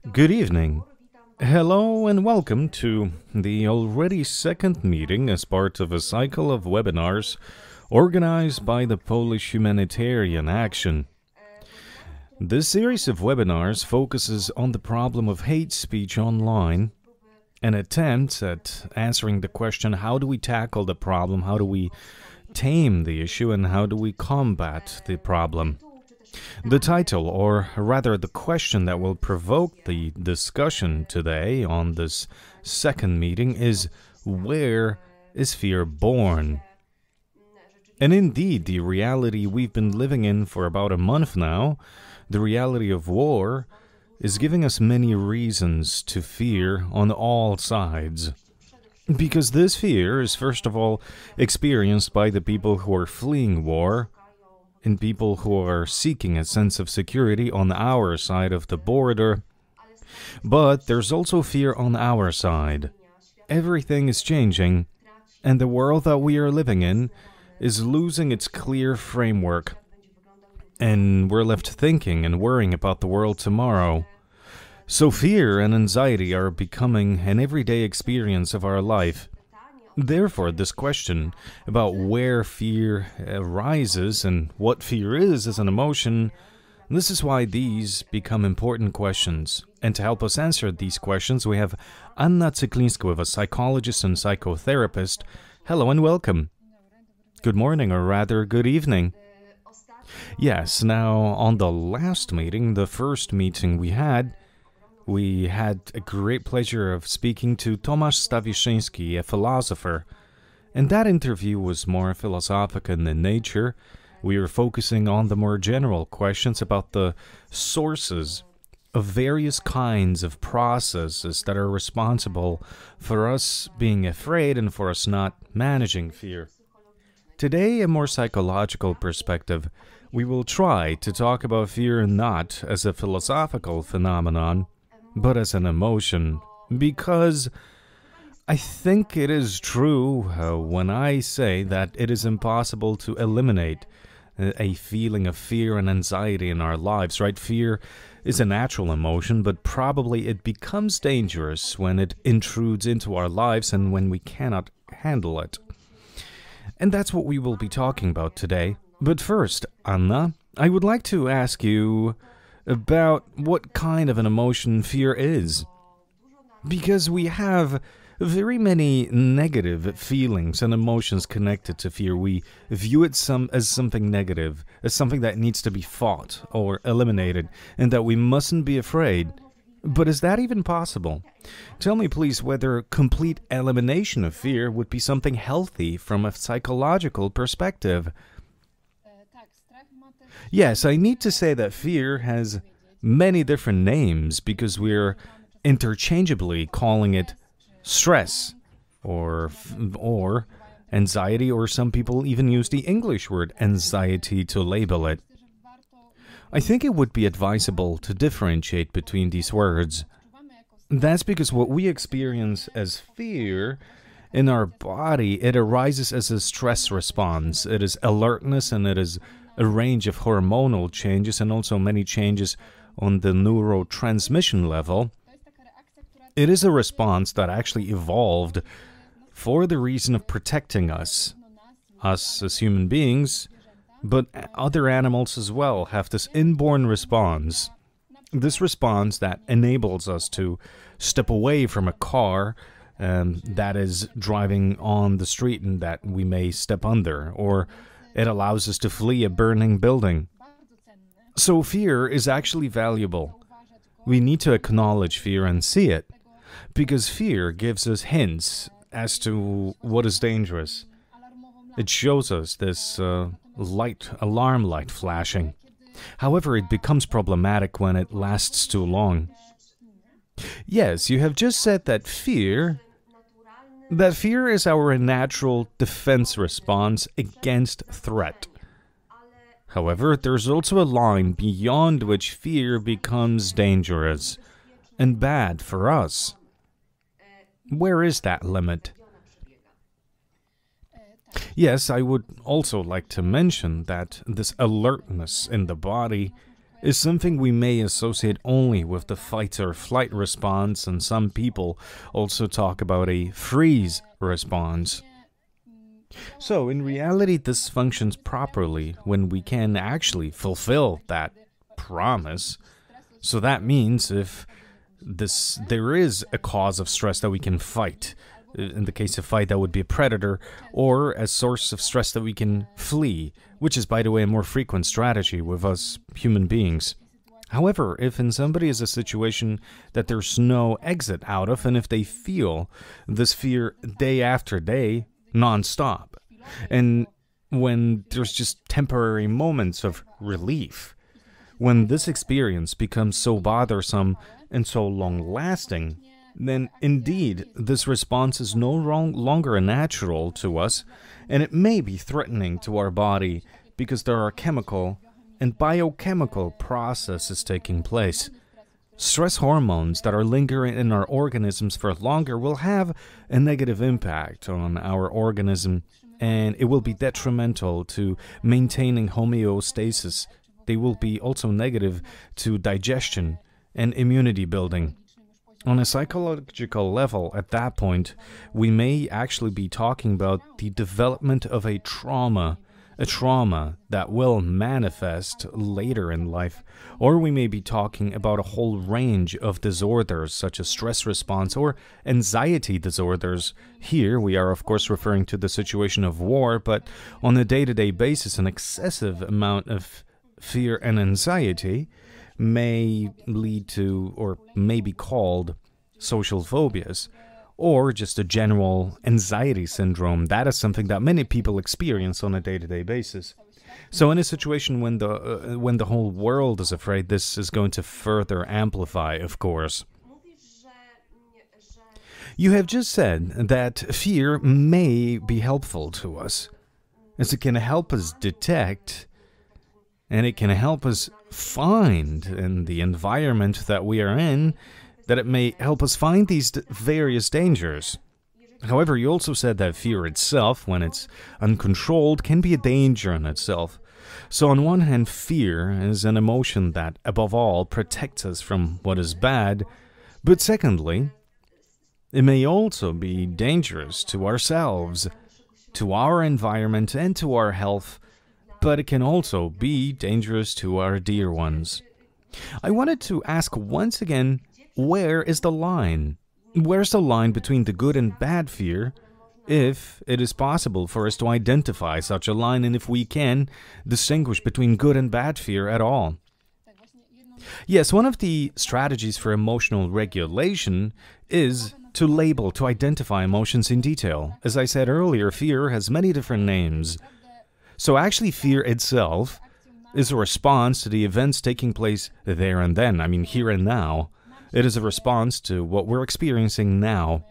Good evening. Hello and welcome to the already second meeting as part of a cycle of webinars organized by the Polish Humanitarian Action. This series of webinars focuses on the problem of hate speech online, an attempt at answering the question, how do we tackle the problem, how do we tame the issue, and how do we combat the problem? The title, or rather the question that will provoke the discussion today on this second meeting is, where is fear born? And indeed, the reality we've been living in for about a month now, the reality of war, is giving us many reasons to fear on all sides. Because this fear is first of all experienced by the people who are fleeing war, in people who are seeking a sense of security on our side of the border. But there's also fear on our side. Everything is changing, and the world that we are living in is losing its clear framework. And we're left thinking and worrying about the world tomorrow. So fear and anxiety are becoming an everyday experience of our life. Therefore, this question about where fear arises and what fear is as an emotion, this is why these become important questions. And to help us answer these questions, we have Anna Cyklińska, a psychologist and psychotherapist. Hello and welcome. Good morning, or rather, good evening. Yes, now, on the last meeting, the first meeting we had a great pleasure of speaking to Tomasz Stawiszyński, a philosopher, and that interview was more philosophical in nature. We were focusing on the more general questions about the sources of various kinds of processes that are responsible for us being afraid and for us not managing fear. Today, a more psychological perspective, we will try to talk about fear not as a philosophical phenomenon, but as an emotion, because I think it is true when I say that it is impossible to eliminate a feeling of fear and anxiety in our lives, right? Fear is a natural emotion, but probably it becomes dangerous when it intrudes into our lives and when we cannot handle it. And that's what we will be talking about today. But first, Anna, I would like to ask you about what kind of an emotion fear is. Because we have very many negative feelings and emotions connected to fear. We view it as something negative, as something that needs to be fought or eliminated, and that we mustn't be afraid. But is that even possible? Tell me, please, whether complete elimination of fear would be something healthy from a psychological perspective. Yes, I need to say that fear has many different names because we're interchangeably calling it stress or anxiety, or some people even use the English word anxiety to label it. I think it would be advisable to differentiate between these words. That's because what we experience as fear in our body, it arises as a stress response. It is alertness, and it is a range of hormonal changes and also many changes on the neurotransmission level. It is a response that actually evolved for the reason of protecting us as human beings, but other animals as well have this inborn response. This response that enables us to step away from a car that is driving on the street and that we may step under, or it allows us to flee a burning building. So fear is actually valuable. We need to acknowledge fear and see it, because fear gives us hints as to what is dangerous. It shows us this alarm light flashing. However, it becomes problematic when it lasts too long. Yes, you have just said that fear is our natural defense response against threat. However, there's also a line beyond which fear becomes dangerous and bad for us. Where is that limit? Yes, I would also like to mention that this alertness in the body is something we may associate only with the fight or flight response, and some people also talk about a freeze response. So, in reality, this functions properly when we can actually fulfill that promise. So that means if there is a cause of stress that we can fight. In the case of fight, that would be a predator, or a source of stress that we can flee, which is, by the way, a more frequent strategy with us human beings. However, if in somebody is a situation that there's no exit out of, and if they feel this fear day after day, non-stop, and when there's just temporary moments of relief, when this experience becomes so bothersome and so long-lasting, then indeed this response is no longer natural to us, and it may be threatening to our body because there are chemical and biochemical processes taking place. Stress hormones that are lingering in our organisms for longer will have a negative impact on our organism, and it will be detrimental to maintaining homeostasis. They will be also negative to digestion and immunity building. On a psychological level, at that point, we may actually be talking about the development of a trauma that will manifest later in life, or we may be talking about a whole range of disorders such as stress response or anxiety disorders. Here we are of course referring to the situation of war, but on a day-to-day basis an excessive amount of fear and anxiety may lead to, or may be called, social phobias, or just a general anxiety syndrome. That is something that many people experience on a day-to-day basis. So in a situation when the whole world is afraid, this is going to further amplify, of course. You have just said that fear may be helpful to us, as it can help us detect, and it can help us find in the environment that we are in, that it may help us find these various dangers. However, you also said that fear itself, when it's uncontrolled, can be a danger in itself. So on one hand, fear is an emotion that, above all, protects us from what is bad, but secondly, it may also be dangerous to ourselves, to our environment, and to our health, but it can also be dangerous to our dear ones. I wanted to ask once again, where is the line? Where's the line between the good and bad fear, if it is possible for us to identify such a line, and if we can distinguish between good and bad fear at all? Yes, one of the strategies for emotional regulation is to label, to identify emotions in detail. As I said earlier, fear has many different names. So actually fear itself is a response to the events taking place there and then, here and now. It is a response to what we're experiencing now.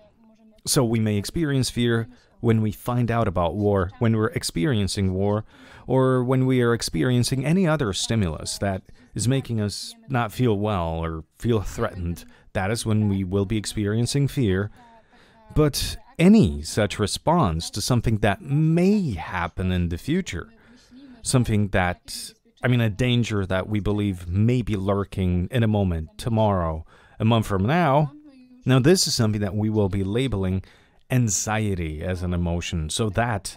So we may experience fear when we find out about war, when we're experiencing war, or when we are experiencing any other stimulus that is making us not feel well or feel threatened. That is when we will be experiencing fear. But any such response to something that may happen in the future, something that, a danger that we believe may be lurking in a moment, tomorrow, a month from now, this is something that we will be labeling anxiety as an emotion. So that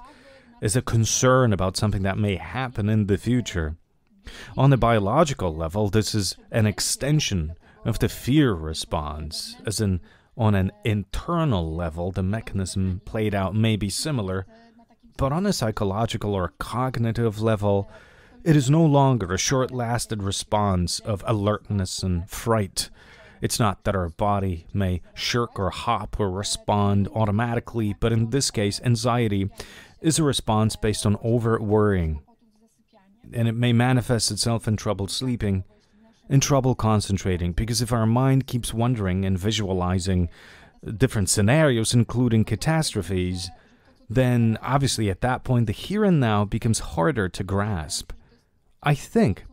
is a concern about something that may happen in the future. On the biological level, this is an extension of the fear response, as in on an internal level, the mechanism played out may be similar, but on a psychological or cognitive level, it is no longer a short-lasted response of alertness and fright. It's not that our body may shirk or hop or respond automatically, but in this case, anxiety is a response based on over-worrying, and it may manifest itself in trouble sleeping, in trouble concentrating, because if our mind keeps wondering and visualizing different scenarios, including catastrophes, then obviously at that point the here and now becomes harder to grasp. I think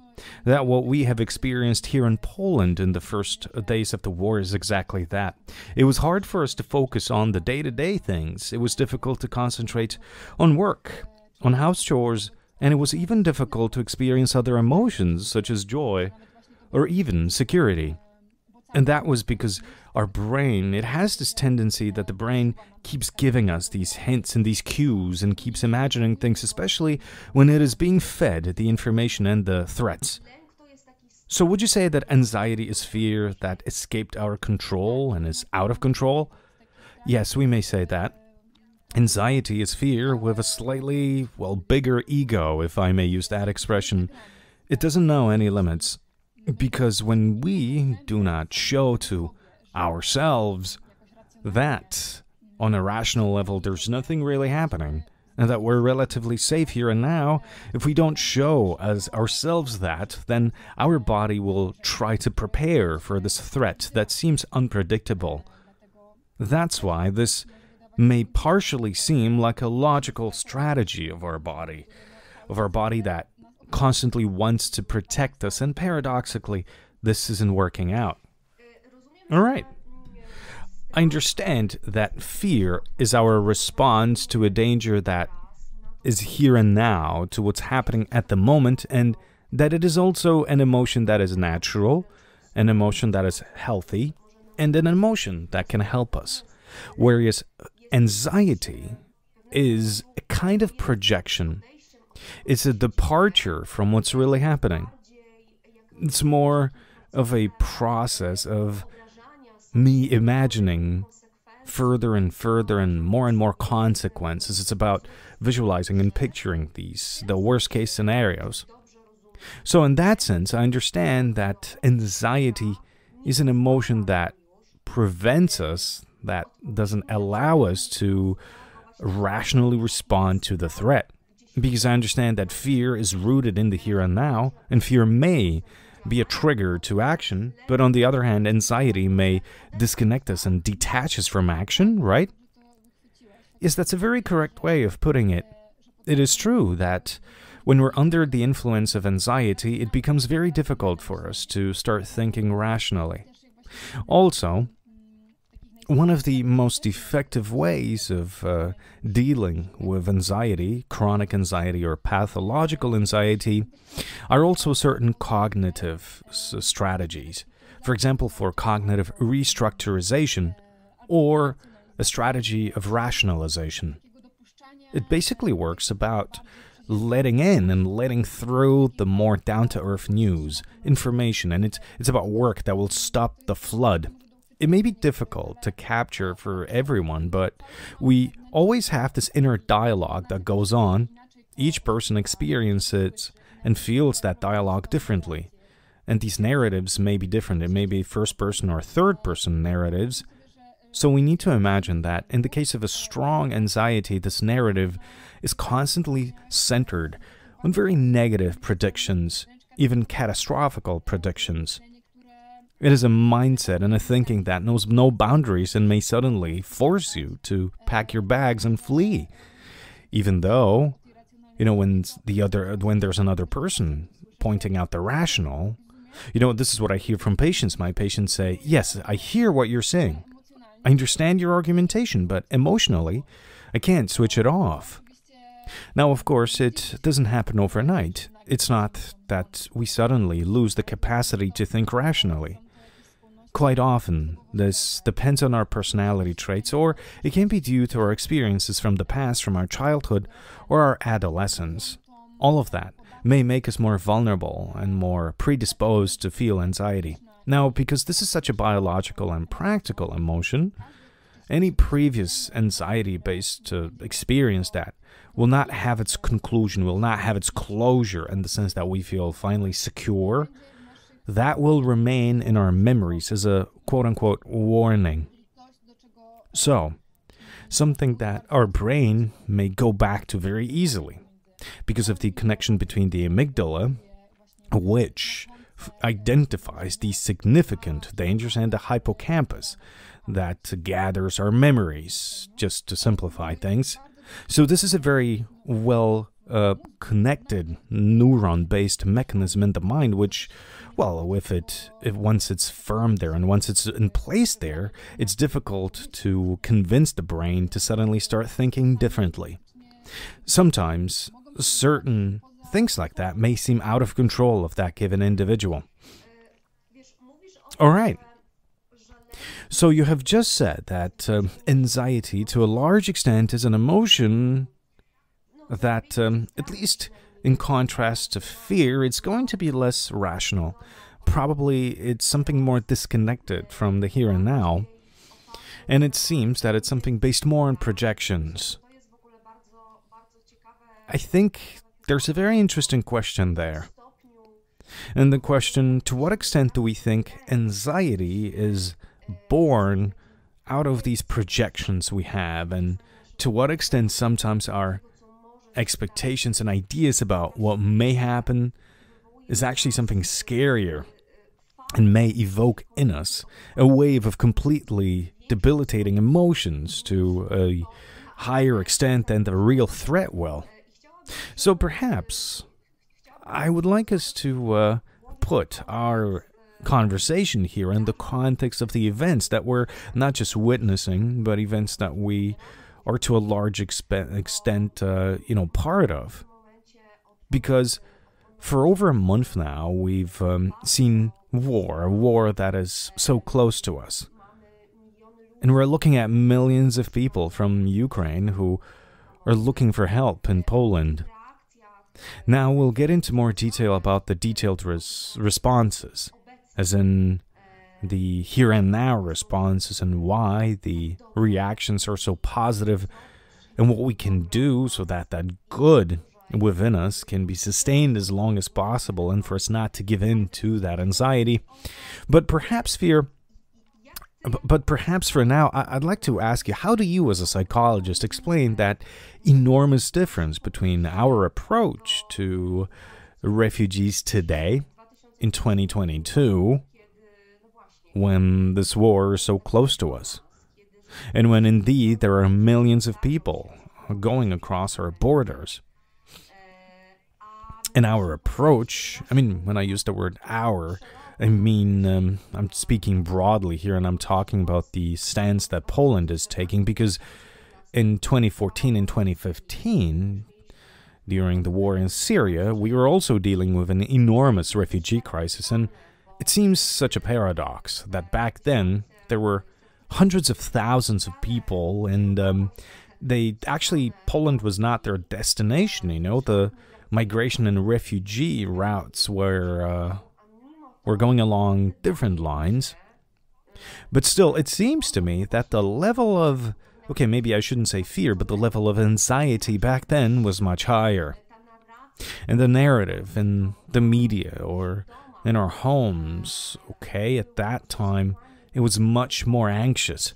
that what we have experienced here in Poland in the first days of the war is exactly that. It was hard for us to focus on the day-to-day things. It was difficult to concentrate on work, on house chores, and it was even difficult to experience other emotions such as joy or even security. And that was because our brain, it has this tendency that the brain keeps giving us these hints and these cues and keeps imagining things, especially when it is being fed the information and the threats. So would you say that anxiety is fear that escaped our control and is out of control? Yes, we may say that. Anxiety is fear with a slightly, bigger ego, if I may use that expression. It doesn't know any limits. Because when we do not show to ourselves that on a rational level there's nothing really happening and that we're relatively safe here and now, if we don't show as ourselves that, then our body will try to prepare for this threat that seems unpredictable. That's why this may partially seem like a logical strategy of our body that constantly wants to protect us, and paradoxically, this isn't working out. All right. I understand that fear is our response to a danger that is here and now, to what's happening at the moment, and that it is also an emotion that is natural, an emotion that is healthy, and an emotion that can help us. Whereas anxiety is a kind of projection. It's a departure from what's really happening. It's more of a process of me imagining further and further and more consequences. It's about visualizing and picturing the worst case scenarios. So in that sense, I understand that anxiety is an emotion that prevents us, that doesn't allow us to rationally respond to the threat. Because I understand that fear is rooted in the here and now, and fear may be a trigger to action, but on the other hand, anxiety may disconnect us and detach us from action, right? Yes, that's a very correct way of putting it. It is true that when we're under the influence of anxiety, it becomes very difficult for us to start thinking rationally. Also, one of the most effective ways of dealing with anxiety, chronic anxiety or pathological anxiety, are also certain cognitive strategies. For example, for cognitive restructurization or a strategy of rationalization. It basically works about letting in and letting through the more down-to-earth news, information, and it's about work that will stop the flood. It may be difficult to capture for everyone, but we always have this inner dialogue that goes on. Each person experiences and feels that dialogue differently. And these narratives may be different. It may be first-person or third-person narratives. So we need to imagine that in the case of a strong anxiety, this narrative is constantly centered on very negative predictions, even catastrophical predictions. It is a mindset and a thinking that knows no boundaries and may suddenly force you to pack your bags and flee. Even though, when there's another person pointing out the rational, this is what I hear from patients. My patients say, yes, I hear what you're saying. I understand your argumentation, but emotionally, I can't switch it off. Now, of course, it doesn't happen overnight. It's not that we suddenly lose the capacity to think rationally. Quite often, this depends on our personality traits, or it can be due to our experiences from the past, from our childhood, or our adolescence. All of that may make us more vulnerable and more predisposed to feel anxiety. Now, because this is such a biological and practical emotion, any previous anxiety-based experience that will not have its conclusion, will not have its closure in the sense that we feel finally secure, that will remain in our memories as a quote-unquote warning. So, something that our brain may go back to very easily because of the connection between the amygdala, which identifies the significant dangers, and the hippocampus that gathers our memories, just to simplify things. So this is a very connected neuron-based mechanism in the mind, which, once it's firm there and once it's in place there, it's difficult to convince the brain to suddenly start thinking differently. Sometimes certain things like that may seem out of control of that given individual. All right. So you have just said that anxiety, to a large extent, is an emotion that, at least in contrast to fear, it's going to be less rational. Probably it's something more disconnected from the here and now. And it seems that it's something based more on projections. I think there's a very interesting question there. And the question, to what extent do we think anxiety is born out of these projections we have, and to what extent sometimes our expectations and ideas about what may happen is actually something scarier and may evoke in us a wave of completely debilitating emotions to a higher extent than the real threat will. So perhaps I would like us to put our conversation here in the context of the events that we're not just witnessing, but events that we are to a large extent, part of. Because for over a month now, we've seen a war that is so close to us. And we're looking at millions of people from Ukraine who are looking for help in Poland. Now we'll get into more detail about the detailed responses, as in the here and now responses and why the reactions are so positive and what we can do so that that good within us can be sustained as long as possible and for us not to give in to that anxiety. But perhaps for now, I'd like to ask you, how do you as a psychologist explain that enormous difference between our approach to refugees today in 2022, when this war is so close to us, and when indeed there are millions of people going across our borders? And our approach, I mean, when I use the word our, I mean, I'm speaking broadly here, and I'm talking about the stance that Poland is taking, because in 2014 and 2015, during the war in Syria, we were also dealing with an enormous refugee crisis, and it seems such a paradox that back then there were hundreds of thousands of people, and Poland was not their destination, the migration and refugee routes were going along different lines. But still, it seems to me that the level of, okay, maybe I shouldn't say fear, but the level of anxiety back then was much higher. And the narrative in the media or in our homes, okay, at that time, it was much more anxious.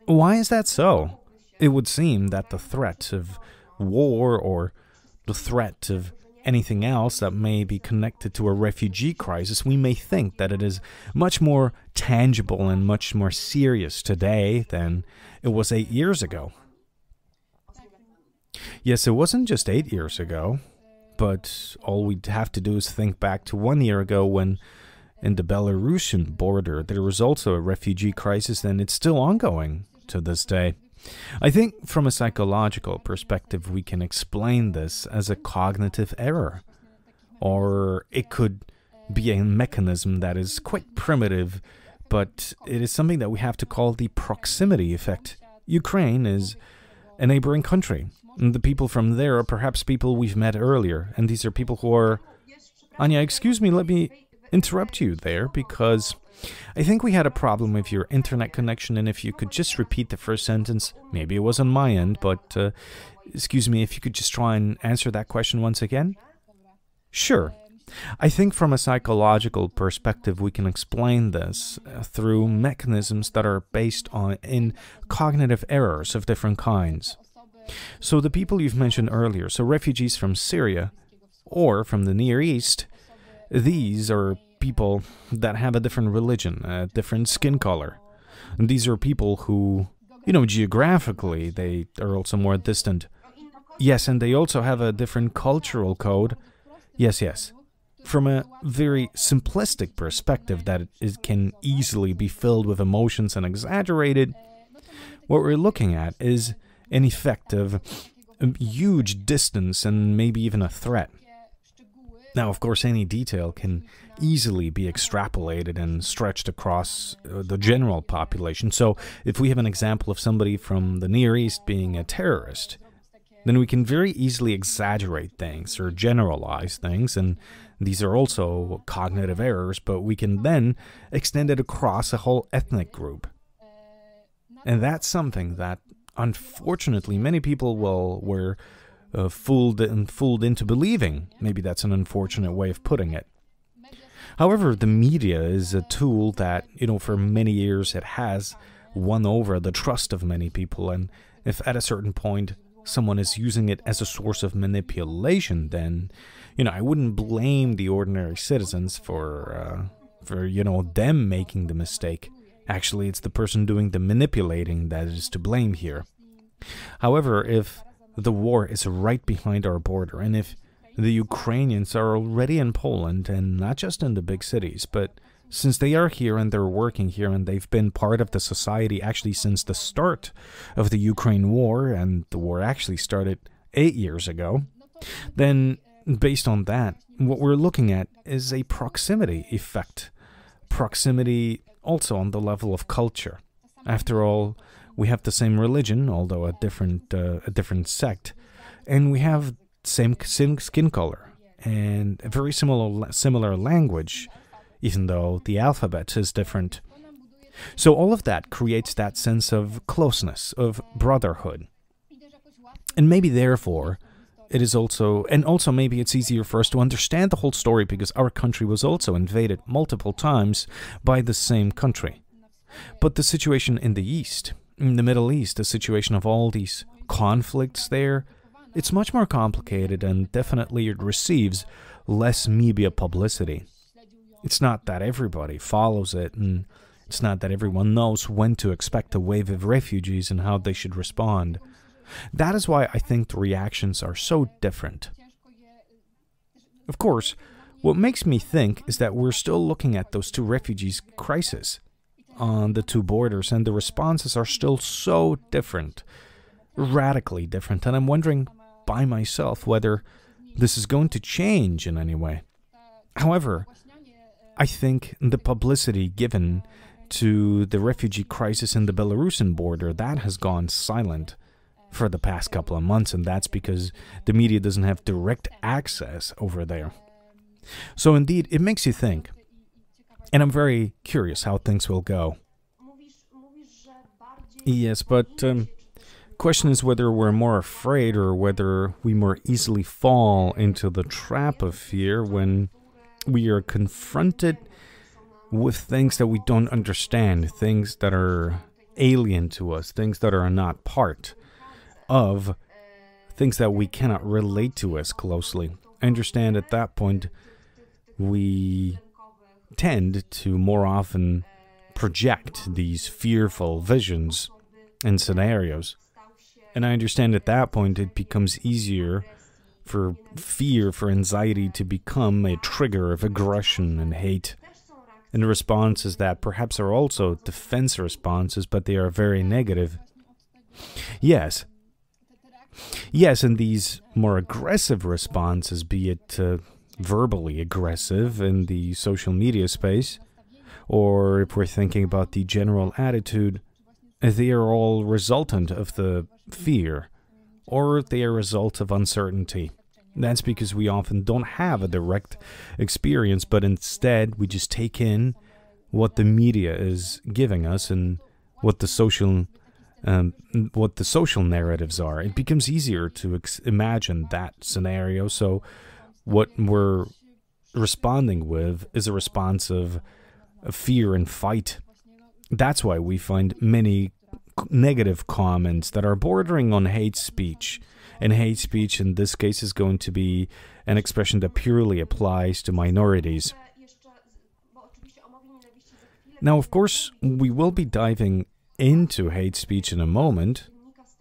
Why is that so? It would seem that the threat of war or the threat of anything else that may be connected to a refugee crisis, we may think that it is much more tangible and much more serious today than it was 8 years ago. Yes, it wasn't just 8 years ago, but all we'd have to do is think back to 1 year ago when in the Belarusian border there was also a refugee crisis, and it's still ongoing to this day. I think from a psychological perspective, we can explain this as a cognitive error, or it could be a mechanism that is quite primitive, but it is something that we have to call the proximity effect. Ukraine is a neighboring country, and the people from there are perhaps people we've met earlier, and these are people who are... Anya, excuse me, let me interrupt you there, because I think we had a problem with your internet connection, and if you could just repeat the first sentence, maybe it was on my end, but excuse me, if you could just try and answer that question once again? Sure. I think from a psychological perspective, we can explain this through mechanisms that are based in cognitive errors of different kinds. So the people you've mentioned earlier, so refugees from Syria or from the Near East, these are people that have a different religion, a different skin color. And these are people who, geographically, they are also more distant. Yes, and they also have a different cultural code. Yes. From a very simplistic perspective that it can easily be filled with emotions and exaggerated, what we're looking at is an effect of a huge distance and maybe even a threat. Now, of course, any detail can easily be extrapolated and stretched across the general population. So, if we have an example of somebody from the Near East being a terrorist, then we can very easily exaggerate things or generalize things, and these are also cognitive errors, but we can then extend it across a whole ethnic group. And that's something that, unfortunately, many people were fooled into believing. Maybe that's an unfortunate way of putting it. However, the media is a tool that, for many years it has won over the trust of many people, and if at a certain point someone is using it as a source of manipulation, then, I wouldn't blame the ordinary citizens for them making the mistake. Actually, it's the person doing the manipulating that is to blame here. However, if the war is right behind our border, and if the Ukrainians are already in Poland, and not just in the big cities, but since they are here and they're working here and they've been part of the society actually since the start of the Ukraine war, and the war actually started 8 years ago, then based on that, what we're looking at is a proximity effect. Proximity also on the level of culture. After all, we have the same religion, although a different sect, and we have same skin color and a very similar language, even though the alphabet is different. So all of that creates that sense of closeness, of brotherhood. And maybe therefore, it is also maybe it's easier for us to understand the whole story because our country was also invaded multiple times by the same country. But the situation in the East, in the Middle East, the situation of all these conflicts there, it's much more complicated, and definitely it receives less media publicity. It's not that everybody follows it, and it's not that everyone knows when to expect a wave of refugees and how they should respond. That is why I think the reactions are so different. Of course, what makes me think is that we're still looking at those two refugees crises on the two borders, and the responses are still so different, radically different, and I'm wondering by myself whether this is going to change in any way. However, I think the publicity given to the refugee crisis in the Belarusian border, that has gone silent for the past couple of months, and that's because the media doesn't have direct access over there. So indeed, it makes you think, and I'm very curious how things will go. Yes, but question is whether we're more afraid or whether we more easily fall into the trap of fear when we are confronted with things that we don't understand, things that are alien to us, things that are not part of, things that we cannot relate to as closely. I understand at that point we tend to more often project these fearful visions and scenarios. And I understand at that point it becomes easier for fear, for anxiety to become a trigger of aggression and hate. And responses that perhaps are also defense responses, but they are very negative. Yes, and these more aggressive responses, be it verbally aggressive in the social media space, or if we're thinking about the general attitude, they are all resultant of the fear, or they are a result of uncertainty. That's because we often don't have a direct experience, but instead we just take in what the media is giving us and what the social narratives are. It becomes easier to imagine that scenario. So what we're responding with is a response of fear and fight. That's why we find many negative comments that are bordering on hate speech. And hate speech in this case is going to be an expression that purely applies to minorities. Now, of course, we will be diving into hate speech in a moment,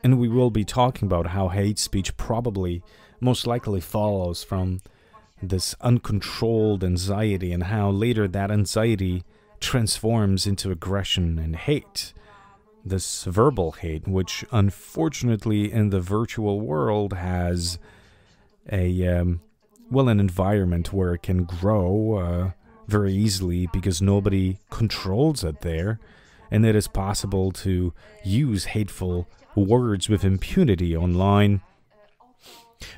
and we will be talking about how hate speech probably most likely follows from this uncontrolled anxiety and how later that anxiety transforms into aggression and hate. This verbal hate, which unfortunately in the virtual world has a well, an environment where it can grow very easily because nobody controls it there, and it is possible to use hateful words with impunity online.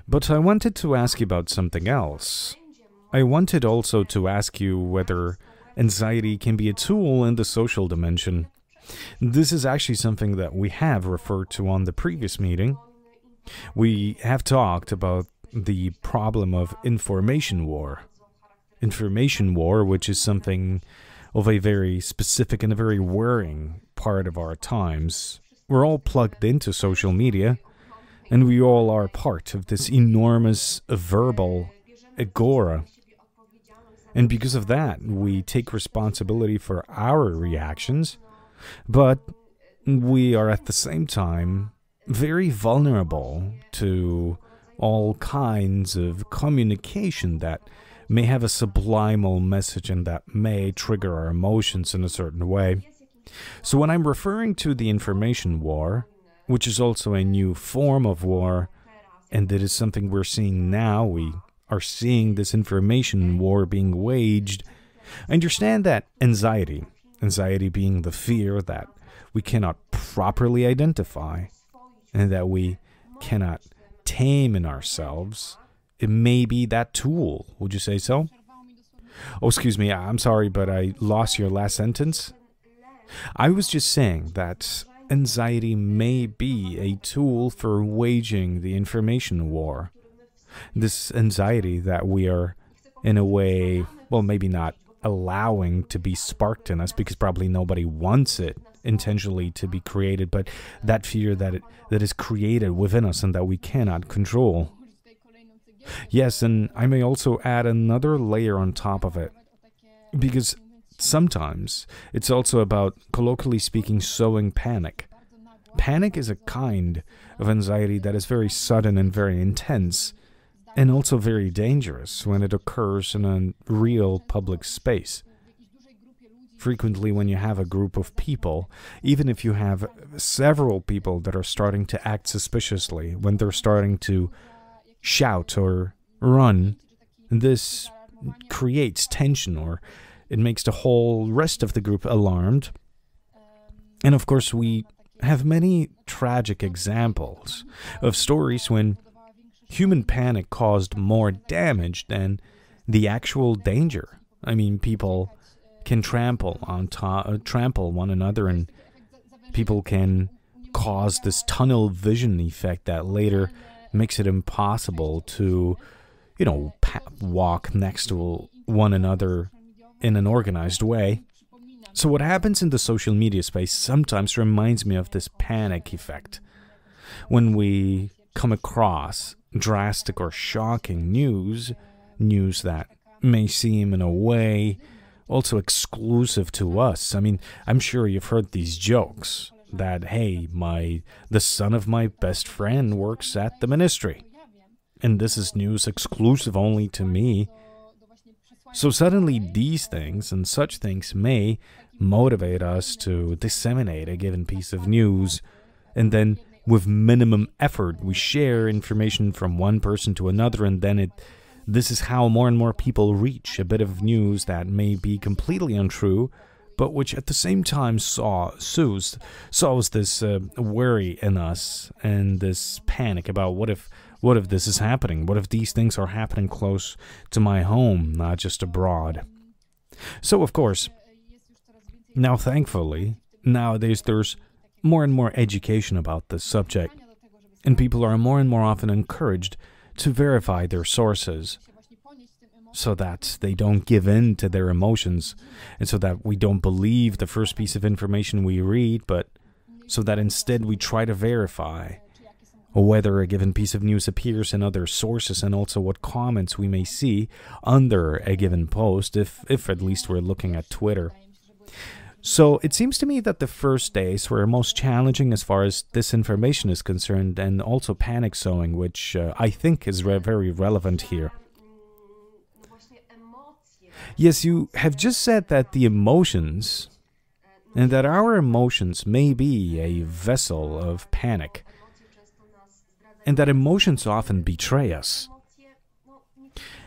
But I wanted to ask you about something else. I wanted also to ask you whether anxiety can be a tool in the social dimension. This is actually something that we have referred to on the previous meeting. We have talked about the problem of information war. Information war, which is something of a very specific and a very worrying part of our times. We're all plugged into social media, and we all are part of this enormous verbal agora. And because of that, we take responsibility for our reactions, but we are at the same time very vulnerable to all kinds of communication that may have a subliminal message and that may trigger our emotions in a certain way. So when I'm referring to the information war, which is also a new form of war, and it is something we're seeing now, we are seeing this information war being waged, I understand that anxiety being the fear that we cannot properly identify and that we cannot tame in ourselves, it may be that tool. Would you say so? Oh, excuse me, I'm sorry, but I lost your last sentence. I was just saying that anxiety may be a tool for waging the information war. This anxiety that we are, in a way, well, maybe not allowing to be sparked in us, because probably nobody wants it intentionally to be created, but that fear that is created within us and that we cannot control. Yes, and I may also add another layer on top of it, because sometimes it's also about, colloquially speaking, sowing panic. Panic is a kind of anxiety that is very sudden and very intense, and also very dangerous when it occurs in a real public space. Frequently, when you have a group of people, even if you have several people that are starting to act suspiciously, when they're starting to shout or run, this creates tension, or it makes the whole rest of the group alarmed. And of course, we have many tragic examples of stories when human panic caused more damage than the actual danger. I mean, people can trample one another, and people can cause this tunnel vision effect that later makes it impossible to, walk next to one another in an organized way. So what happens in the social media space sometimes reminds me of this panic effect. When we come across drastic or shocking news that may seem in a way also exclusive to us. I mean, I'm sure you've heard these jokes that, hey, the son of my best friend works at the ministry, and this is news exclusive only to me. So suddenly these things and such things may motivate us to disseminate a given piece of news, and then with minimum effort we share information from one person to another, and then this is how more and more people reach a bit of news that may be completely untrue, but which at the same time sows this worry in us and this panic about what if this is happening? What if these things are happening close to my home, not just abroad? So, of course, now thankfully, nowadays there's more and more education about this subject, and people are more and more often encouraged to verify their sources so that they don't give in to their emotions, and so that we don't believe the first piece of information we read, but so that instead we try to verify whether a given piece of news appears in other sources, and also what comments we may see under a given post, if at least we're looking at Twitter. So it seems to me that the first days were most challenging as far as disinformation is concerned, and also panic sowing, which I think is very relevant here. Yes, you have just said that the emotions, and that our emotions may be a vessel of panic, and that emotions often betray us.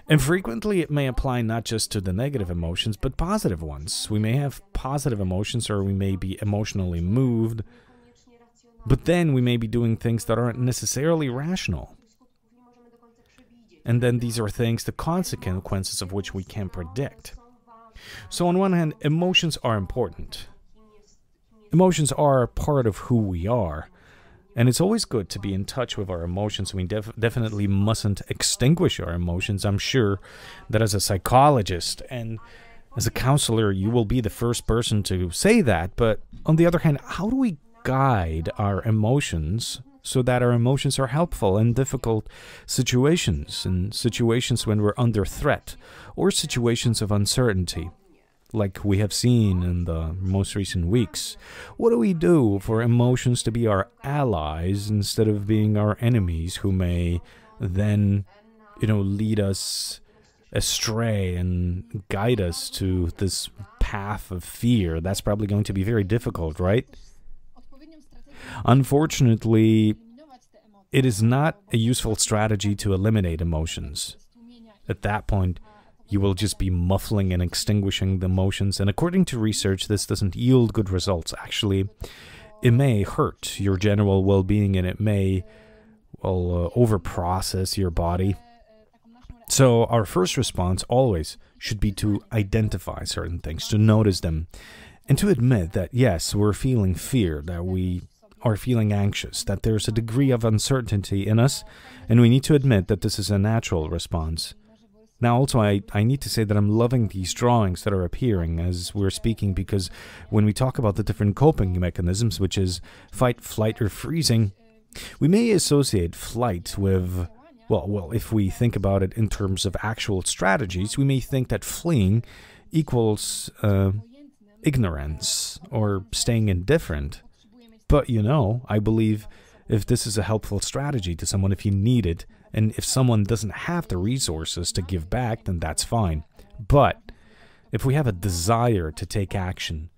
And frequently it may apply not just to the negative emotions, but positive ones. We may have positive emotions, or we may be emotionally moved, but then we may be doing things that aren't necessarily rational. And then these are things, the consequences of which we can't predict. So on one hand, emotions are important. Emotions are part of who we are. And it's always good to be in touch with our emotions. We definitely mustn't extinguish our emotions. I'm sure that as a psychologist and as a counselor, you will be the first person to say that. But on the other hand, how do we guide our emotions so that our emotions are helpful in difficult situations, in situations when we're under threat, or situations of uncertainty, like we have seen in the most recent weeks? What do we do for emotions to be our allies instead of being our enemies, who may then, lead us astray and guide us to this path of fear? That's probably going to be very difficult, right? Unfortunately, it is not a useful strategy to eliminate emotions. At that point, you will just be muffling and extinguishing the emotions, and according to research, this doesn't yield good results. Actually, it may hurt your general well-being, and it may, overprocess your body. So our first response always should be to identify certain things, to notice them, and to admit that, yes, we're feeling fear, that we are feeling anxious, that there's a degree of uncertainty in us, and we need to admit that this is a natural response. Now, also, I need to say that I'm loving these drawings that are appearing as we're speaking, because when we talk about the different coping mechanisms, which is fight, flight, or freezing, we may associate flight with, if we think about it in terms of actual strategies, we may think that fleeing equals ignorance or staying indifferent. But, I believe if this is a helpful strategy to someone, if you need it, and if someone doesn't have the resources to give back, then that's fine. But if we have a desire to take action,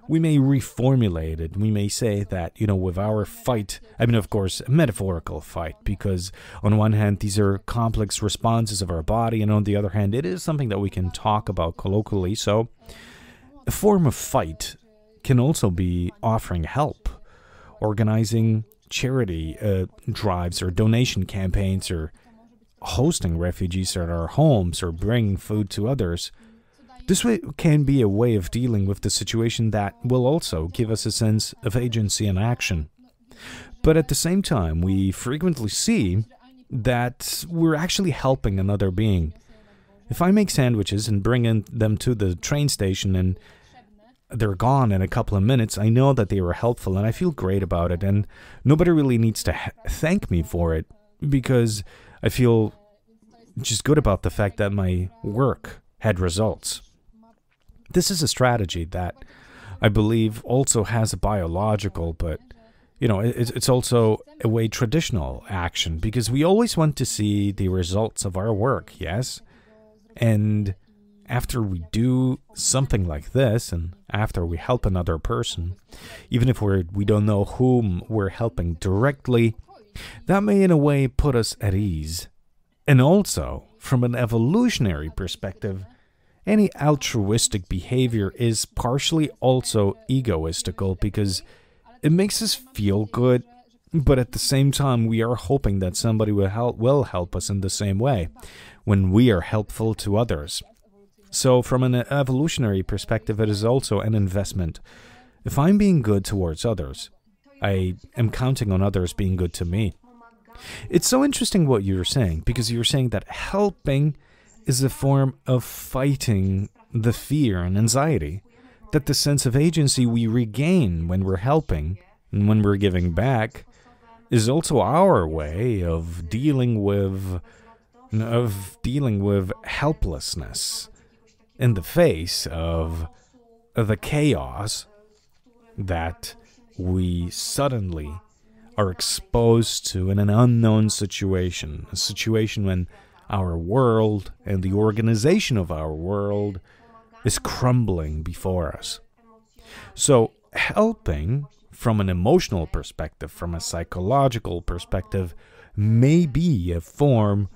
we may reformulate it. We may say that, with our fight, of course, a metaphorical fight, because on one hand, these are complex responses of our body, and on the other hand, it is something that we can talk about colloquially. So a form of fight can also be offering help, organizing charity drives or donation campaigns, or hosting refugees at our homes, or bringing food to others. This way can be a way of dealing with the situation that will also give us a sense of agency and action. But at the same time, we frequently see that we're actually helping another being. If I make sandwiches and bring them to the train station and they're gone in a couple of minutes, I know that they were helpful and I feel great about it, and nobody really needs to thank me for it, because I feel just good about the fact that my work had results. This is a strategy that I believe also has a biological, but it's also a way traditional action, because we always want to see the results of our work, yes? And after we do something like this, and after we help another person, even if we don't know whom we're helping directly, that may in a way put us at ease. And also, from an evolutionary perspective, any altruistic behavior is partially also egoistical, because it makes us feel good, but at the same time we are hoping that somebody will help us in the same way when we are helpful to others. So from an evolutionary perspective, it is also an investment. If I'm being good towards others, I am counting on others being good to me. It's so interesting what you're saying, because you're saying that helping is a form of fighting the fear and anxiety, that the sense of agency we regain when we're helping and when we're giving back is also our way of dealing with helplessness in the face of the chaos that we suddenly are exposed to in an unknown situation, a situation when our world and the organization of our world is crumbling before us. So helping from an emotional perspective, from a psychological perspective, may be a form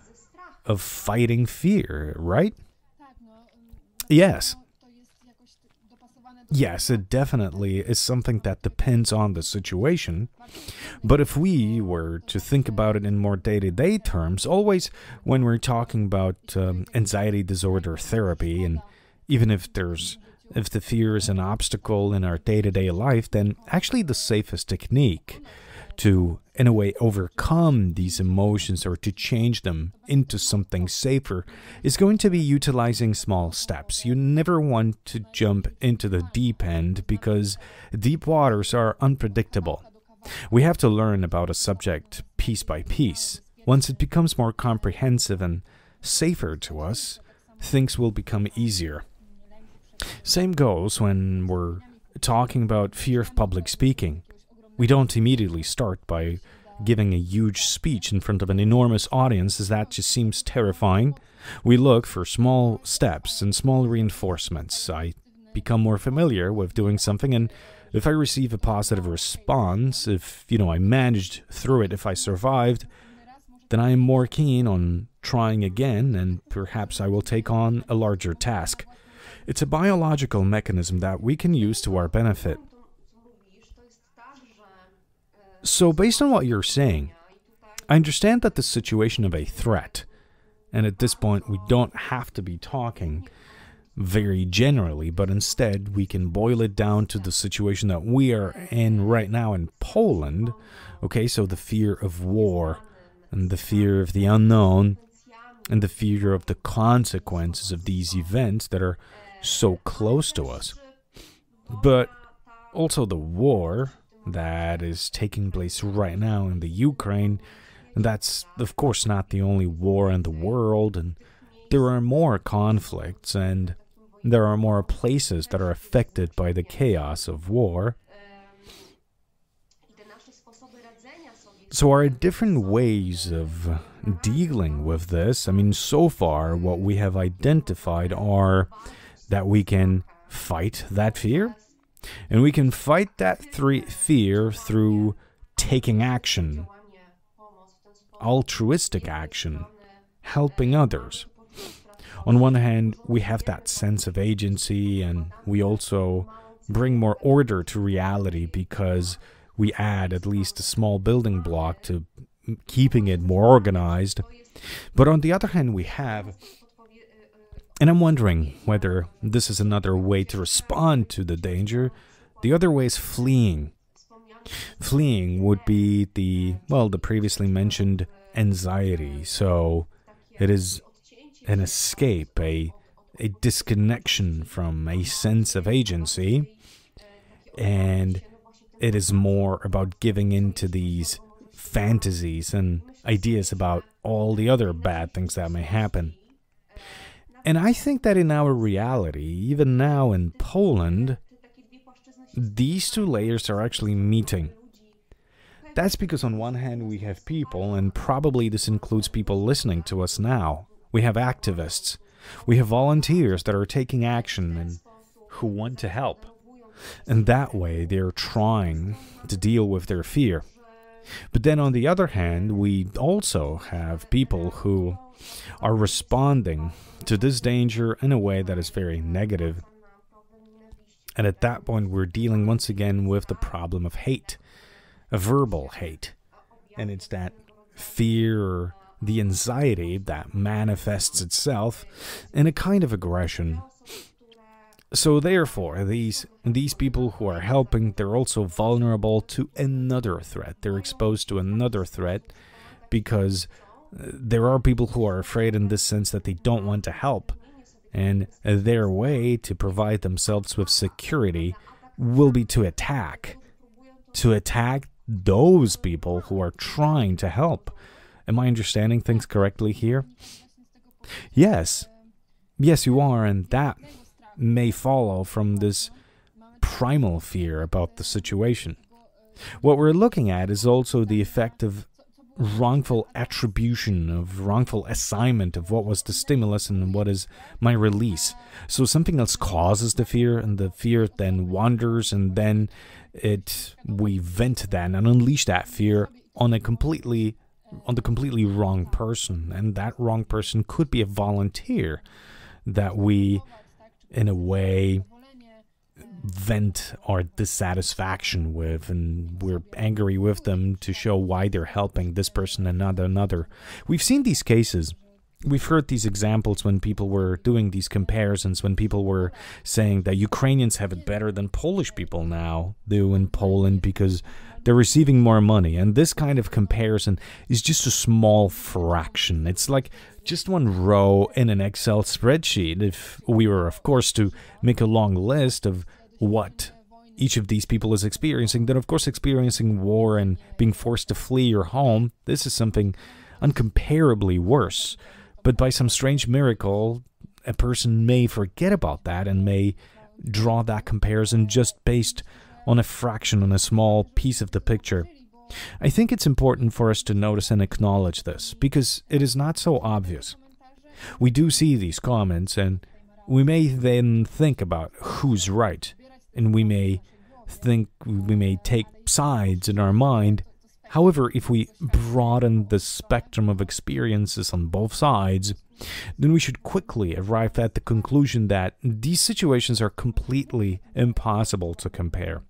of fighting fear, right? Yes. Yes, it definitely is something that depends on the situation. But if we were to think about it in more day-to-day terms, always when we're talking about anxiety disorder therapy, and even if the fear is an obstacle in our day-to-day life, then actually the safest technique to, in a way, overcome these emotions or to change them into something safer is going to be utilizing small steps. You never want to jump into the deep end because deep waters are unpredictable. We have to learn about a subject piece by piece. Once it becomes more comprehensive and safer to us, things will become easier. Same goes when we're talking about fear of public speaking. We don't immediately start by giving a huge speech in front of an enormous audience, as that just seems terrifying. We look for small steps and small reinforcements. I become more familiar with doing something, and if I receive a positive response, if, I managed through it, if I survived, then I am more keen on trying again, and perhaps I will take on a larger task. It's a biological mechanism that we can use to our benefit. So based on what you're saying, I understand that the situation of a threat, and at this point we don't have to be talking very generally, but instead we can boil it down to the situation that we are in right now in Poland. Okay, so the fear of war, and the fear of the unknown, and the fear of the consequences of these events that are so close to us. But also the war that is taking place right now in the Ukraine, and that's of course not the only war in the world, and there are more conflicts, and there are more places that are affected by the chaos of war. So are different ways of dealing with this. I mean, so far what we have identified are that we can fight that fear, and we can fight that fear through taking action, altruistic action, helping others. On one hand, we have that sense of agency, and we also bring more order to reality because we add at least a small building block to keeping it more organized. But on the other hand, we have, and I'm wondering whether this is another way to respond to the danger. The other way is fleeing. Fleeing would be the previously mentioned anxiety. So it is an escape, a disconnection from a sense of agency. And it is more about giving into these fantasies and ideas about all the other bad things that may happen. And I think that in our reality, even now in Poland, these two layers are actually meeting. That's because on one hand we have people, and probably this includes people listening to us now. We have activists. We have volunteers that are taking action and who want to help. And that way they're trying to deal with their fear. But then on the other hand, we also have people who are responding to this danger in a way that is very negative. And at that point, we're dealing once again with the problem of hate, a verbal hate. And it's that fear, or the anxiety that manifests itself in a kind of aggression. So therefore, these people who are helping, they're also vulnerable to another threat. They're exposed to another threat because there are people who are afraid in this sense that they don't want to help. And their way to provide themselves with security will be to attack those people who are trying to help. Am I understanding things correctly here? Yes, you are, and that may follow from this primal fear about the situation. What we're looking at is also the effect of wrongful attribution, of wrongful assignment of what was the stimulus and what is my release. So something else causes the fear, and the fear then wanders, and then we vent that and unleash that fear on a completely on the completely wrong person, and that wrong person could be a volunteer that we, in a way, vent our dissatisfaction with, and we're angry with them to show why they're helping this person and not another. We've seen these cases. We've heard these examples when people were doing these comparisons, when people were saying that Ukrainians have it better than Polish people now do in Poland because they're receiving more money. And this kind of comparison is just a small fraction. It's like just one row in an Excel spreadsheet. If we were, of course, to make a long list of what each of these people is experiencing, then of course experiencing war and being forced to flee your home, this is something uncomparably worse. But by some strange miracle, a person may forget about that and may draw that comparison just based on a fraction, on a small piece of the picture. I think it's important for us to notice and acknowledge this, because it is not so obvious. We do see these comments, and we may then think about who's right, and we may take sides in our mind. However, if we broaden the spectrum of experiences on both sides, then we should quickly arrive at the conclusion that these situations are completely impossible to compare.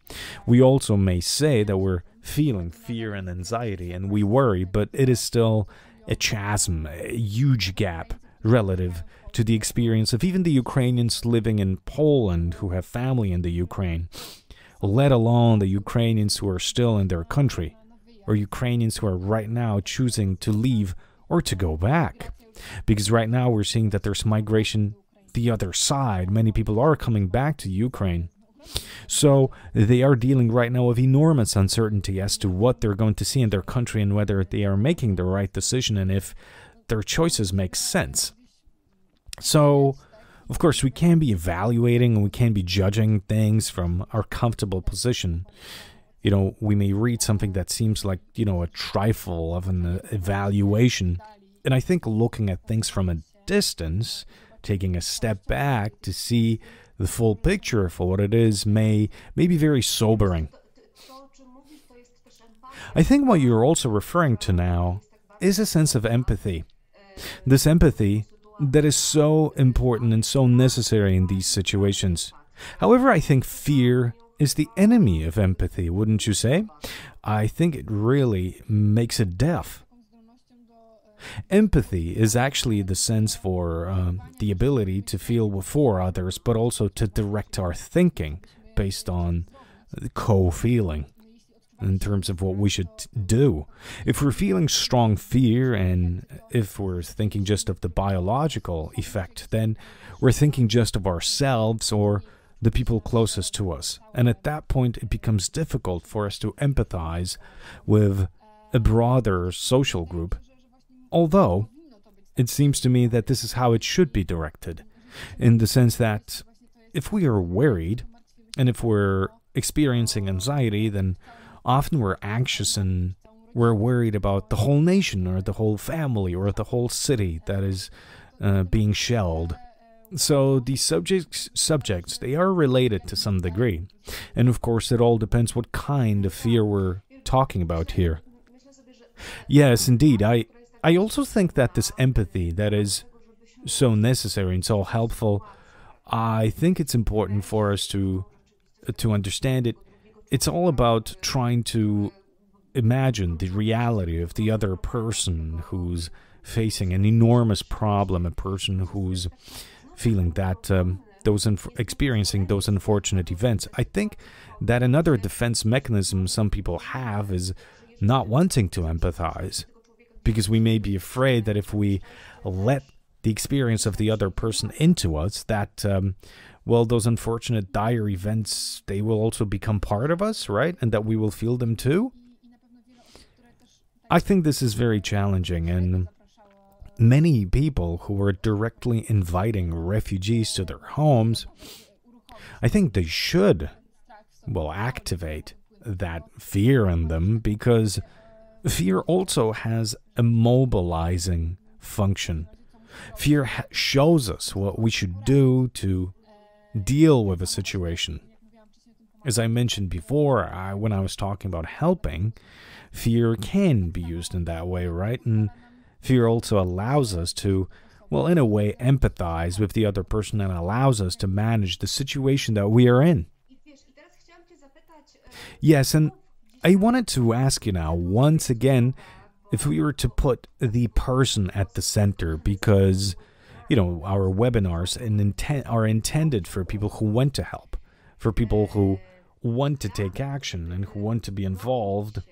We also may say that we're feeling fear and anxiety and we worry, but it is still a chasm, a huge gap relative to the experience of even the Ukrainians living in Poland who have family in the Ukraine, let alone the Ukrainians who are still in their country, or Ukrainians who are right now choosing to leave or to go back. Because right now we're seeing that there's migration the other side. Many people are coming back to Ukraine. So they are dealing right now with enormous uncertainty as to what they're going to see in their country and whether they are making the right decision and if their choices make sense. So, of course, we can be evaluating and we can be judging things from our comfortable position. You know, we may read something that seems like, a trifle of an evaluation. And I think looking at things from a distance, taking a step back to see the full picture for what it is may be very sobering. I think what you're also referring to now is a sense of empathy. This empathy that is so important and so necessary in these situations. However, I think fear is the enemy of empathy, wouldn't you say? I think it really makes it deaf. Empathy is actually the sense for the ability to feel for others, but also to direct our thinking based on co-feeling in terms of what we should do. If we're feeling strong fear and if we're thinking just of the biological effect, then we're thinking just of ourselves or the people closest to us. And at that point, it becomes difficult for us to empathize with a broader social group. Although, it seems to me that this is how it should be directed, in the sense that if we are worried, and if we're experiencing anxiety, then often we're anxious and we're worried about the whole nation, or the whole family, or the whole city that is being shelled. So these subjects, they are related to some degree. And of course, it all depends what kind of fear we're talking about here. Yes, indeed. I also think that this empathy that is so necessary and so helpful, I think it's important for us to understand it. It's all about trying to imagine the reality of the other person who's facing an enormous problem, a person who's feeling that experiencing those unfortunate events. I think that another defense mechanism some people have is not wanting to empathize, because we may be afraid that if we let the experience of the other person into us, that, those unfortunate dire events, they will also become part of us, right? And that we will feel them too. I think this is very challenging, and many people who are directly inviting refugees to their homes, I think they should, activate that fear in them, because fear also has a mobilizing function. Fear shows us what we should do to deal with a situation. as I mentioned before, when I was talking about helping, fear can be used in that way, right? And fear also allows us to, well, in a way, empathize with the other person and allows us to manage the situation that we are in. Yes, and I wanted to ask you now, once again, if we were to put the person at the center, because, our webinars are intended for people who want to help, for people who want to take action and who want to be involved.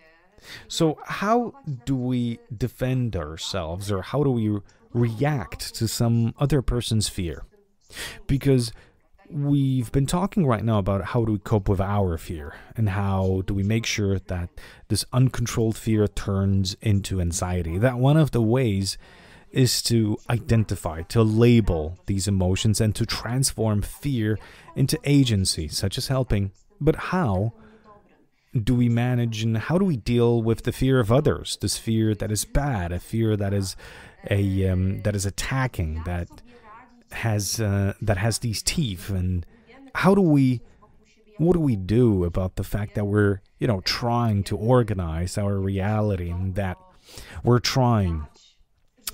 So how do we defend ourselves, or how do we react to some other person's fear? Because we've been talking right now about how do we cope with our fear, and how do we make sure that this uncontrolled fear turns into anxiety. That one of the ways is to identify, to label these emotions, and to transform fear into agency, such as helping. But how do we manage, and how do we deal with the fear of others? This fear that is bad, a fear that is attacking, that has these teeth. And what do we do about the fact that we're trying to organize our reality, and that we're trying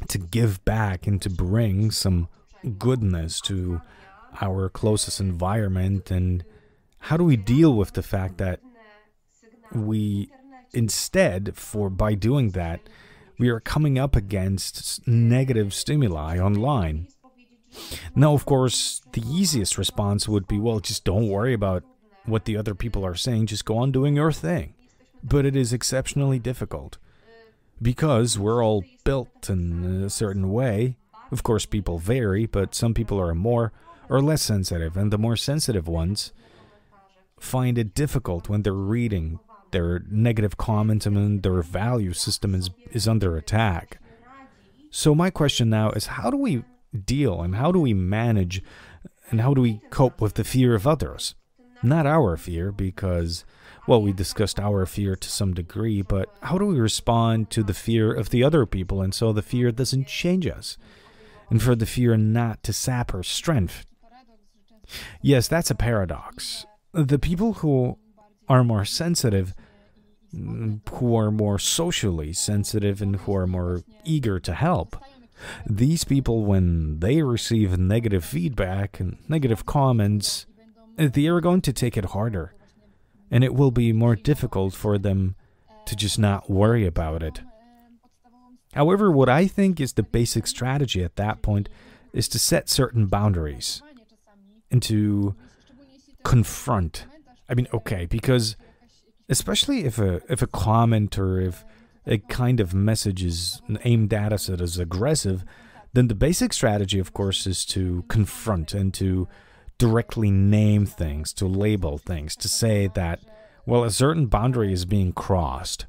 to give back and to bring some goodness to our closest environment? And how do we deal with the fact that we instead, by doing that, we are coming up against negative stimuli online? Now, of course, the easiest response would be, well, just don't worry about what the other people are saying, just go on doing your thing. But it is exceptionally difficult, because we're all built in a certain way. Of course, people vary, but some people are more or less sensitive, and the more sensitive ones find it difficult when they're reading their negative comments, and their value system is under attack. So my question now is, how do we deal, and how do we manage, and how do we cope with the fear of others? Not our fear, because, well, we discussed our fear to some degree, but how do we respond to the fear of the other people, and so the fear doesn't change us, and for the fear not to sap our strength? Yes, that's a paradox. The people who are more sensitive, who are more socially sensitive, and who are more eager to help, these people, when they receive negative feedback and negative comments, they are going to take it harder, and it will be more difficult for them to just not worry about it. However, what I think is the basic strategy at that point is to set certain boundaries and to confront. Because especially if a comment or if a kind of message is aimed at us that is aggressive, then the basic strategy, of course, is to confront and to directly name things, to label things, to say that, well, a certain boundary is being crossed,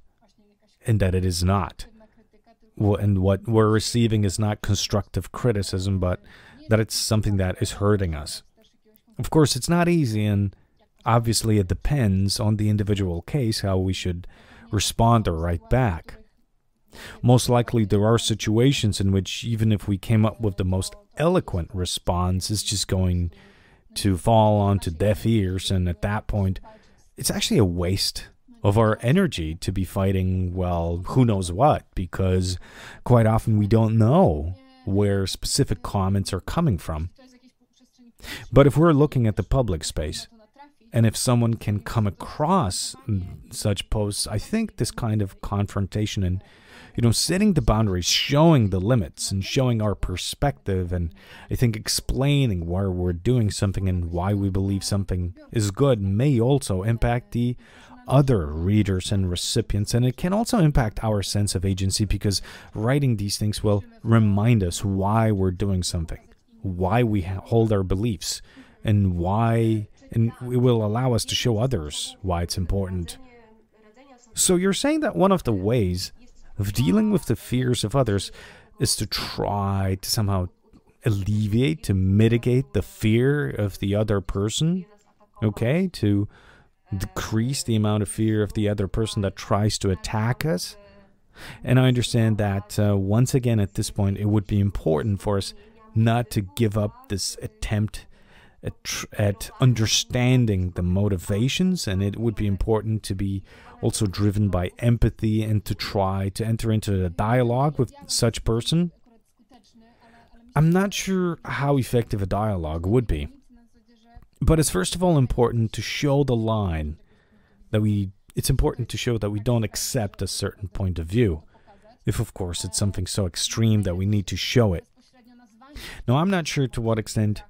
and that it is not. And what we're receiving is not constructive criticism, but that it's something that is hurting us. Of course, it's not easy, and obviously it depends on the individual case how we should respond or write back. Most likely there are situations in which even if we came up with the most eloquent response, it's just going to fall onto deaf ears, and at that point it's actually a waste of our energy to be fighting, well, who knows what, because quite often we don't know where specific comments are coming from. But if we're looking at the public space, and if someone can come across such posts, I think this kind of confrontation and, setting the boundaries, showing the limits and showing our perspective, and I think explaining why we're doing something and why we believe something is good may also impact the other readers and recipients, and it can also impact our sense of agency, because writing these things will remind us why we're doing something, why we hold our beliefs, and it will allow us to show others why it's important. So you're saying that one of the ways of dealing with the fears of others is to try to somehow alleviate, to mitigate the fear of the other person, okay? To decrease the amount of fear of the other person that tries to attack us. And I understand that, once again, at this point, it would be important for us not to give up this attempt at understanding the motivations, and it would be important to be also driven by empathy and to try to enter into a dialogue with such person. I'm not sure how effective a dialogue would be, but it's first of all important to show the line that it's important to show that we don't accept a certain point of view, if of course it's something so extreme that we need to show it. Now, I'm not sure to what extent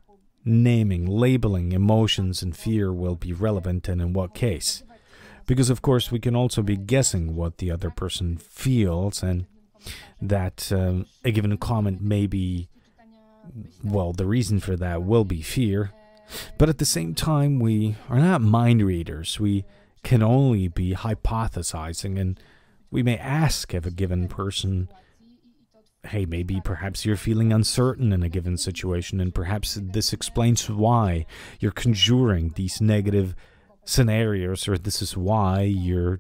naming, labeling emotions and fear will be relevant and in what case. Because, of course, we can also be guessing what the other person feels, and that a given comment may be, well, the reason for that will be fear. But at the same time, we are not mind readers. We can only be hypothesizing, and we may ask of a given person, hey, maybe perhaps you're feeling uncertain in a given situation, and perhaps this explains why you're conjuring these negative scenarios, or this is why you're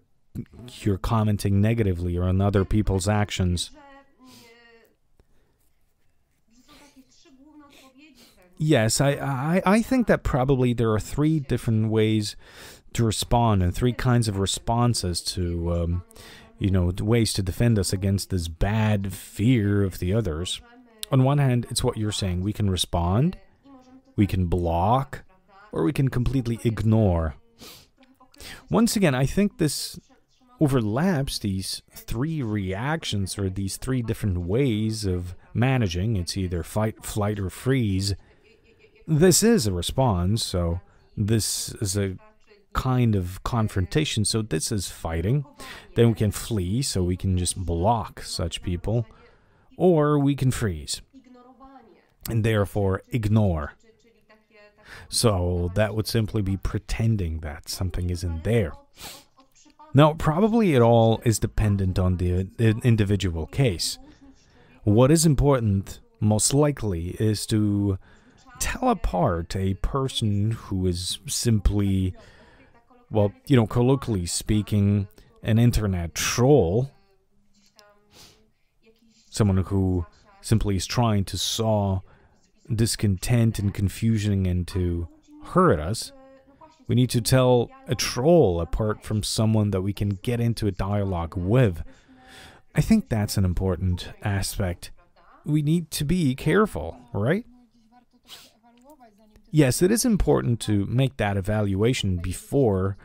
commenting negatively on other people's actions. Yes, I think that probably there are three different ways to respond and three kinds of responses to ways to defend us against this bad fear of the others. On one hand, it's what you're saying. We can respond, we can block, or we can completely ignore. Once again, I think this overlaps these three reactions, or these three different ways of managing. It's either fight, flight, or freeze. This is a response, so this is a kind of confrontation, so this is fighting. Then we can flee, so we can just block such people, or we can freeze and therefore ignore. So that would simply be pretending that something isn't there. Now, probably it all is dependent on the individual case. What is important, most likely, is to tell apart a person who is simply, well, colloquially speaking, an internet troll, someone who simply is trying to sow discontent and confusion and to hurt us. We need to tell a troll apart from someone that we can get into a dialogue with. I think that's an important aspect. We need to be careful, right? Yes, it is important to make that evaluation before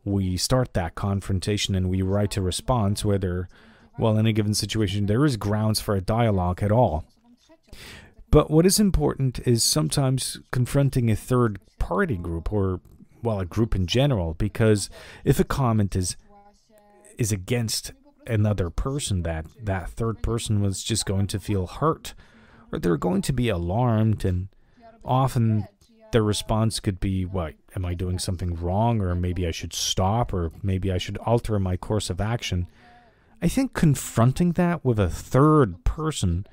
we start that confrontation and we write a response, whether, well, in a given situation, there is grounds for a dialogue at all. But what is important is sometimes confronting a third-party group, or, well, a group in general, because if a comment is against another person, that third person was just going to feel hurt, or they're going to be alarmed, and often their response could be, what, am I doing something wrong, or maybe I should stop, or maybe I should alter my course of action. I think confronting that with a third person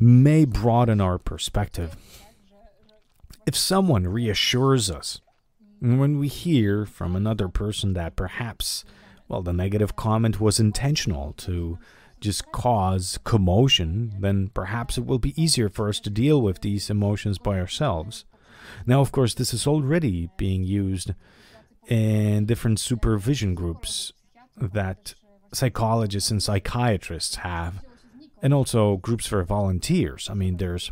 may broaden our perspective. If someone reassures us, when we hear from another person that perhaps, well, the negative comment was intentional to just cause commotion, then perhaps it will be easier for us to deal with these emotions by ourselves. Now, of course, this is already being used in different supervision groups that psychologists and psychiatrists have, and also groups for volunteers. I mean, there's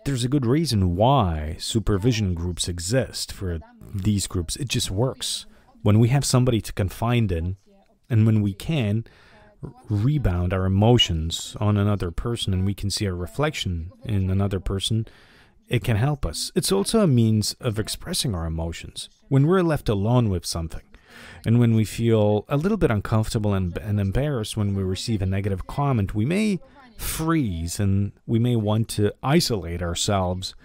a good reason why supervision groups exist for these groups. It just works. When we have somebody to confide in, and when we can rebound our emotions on another person and we can see a reflection in another person, it can help us. It's also a means of expressing our emotions. When we're left alone with something, and when we feel a little bit uncomfortable and embarrassed when we receive a negative comment, we may freeze and we may want to isolate ourselves.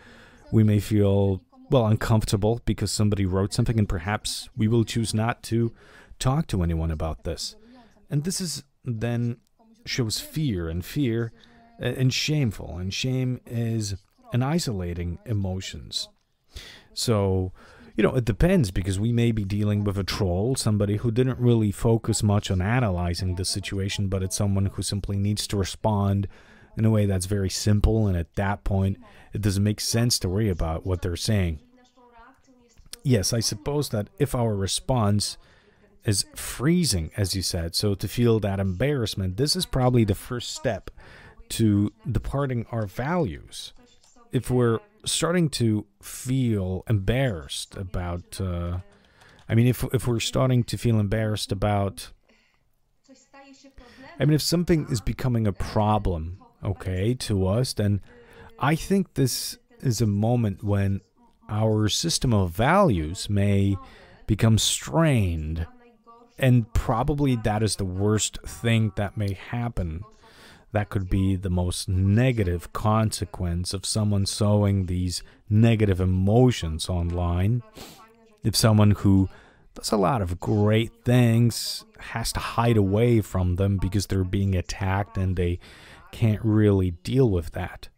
We may feel, well, uncomfortable because somebody wrote something, and perhaps we will choose not to talk to anyone about this. And this is then shows fear, and shameful, and shame is an isolating emotions. So, it depends, because we may be dealing with a troll, somebody who didn't really focus much on analyzing the situation, but it's someone who simply needs to respond in a way that's very simple, and at that point, it doesn't make sense to worry about what they're saying. Yes, I suppose that if our response is freezing, as you said, so to feel that embarrassment, this is probably the first step to departing our values. If we're starting to feel embarrassed about, if we're starting to feel embarrassed about, if something is becoming a problem, okay, to us, then I think this is a moment when our system of values may become strained, and probably that is the worst thing that may happen. That could be the most negative consequence of someone sowing these negative emotions online. If someone who does a lot of great things has to hide away from them because they're being attacked and they can't really deal with that.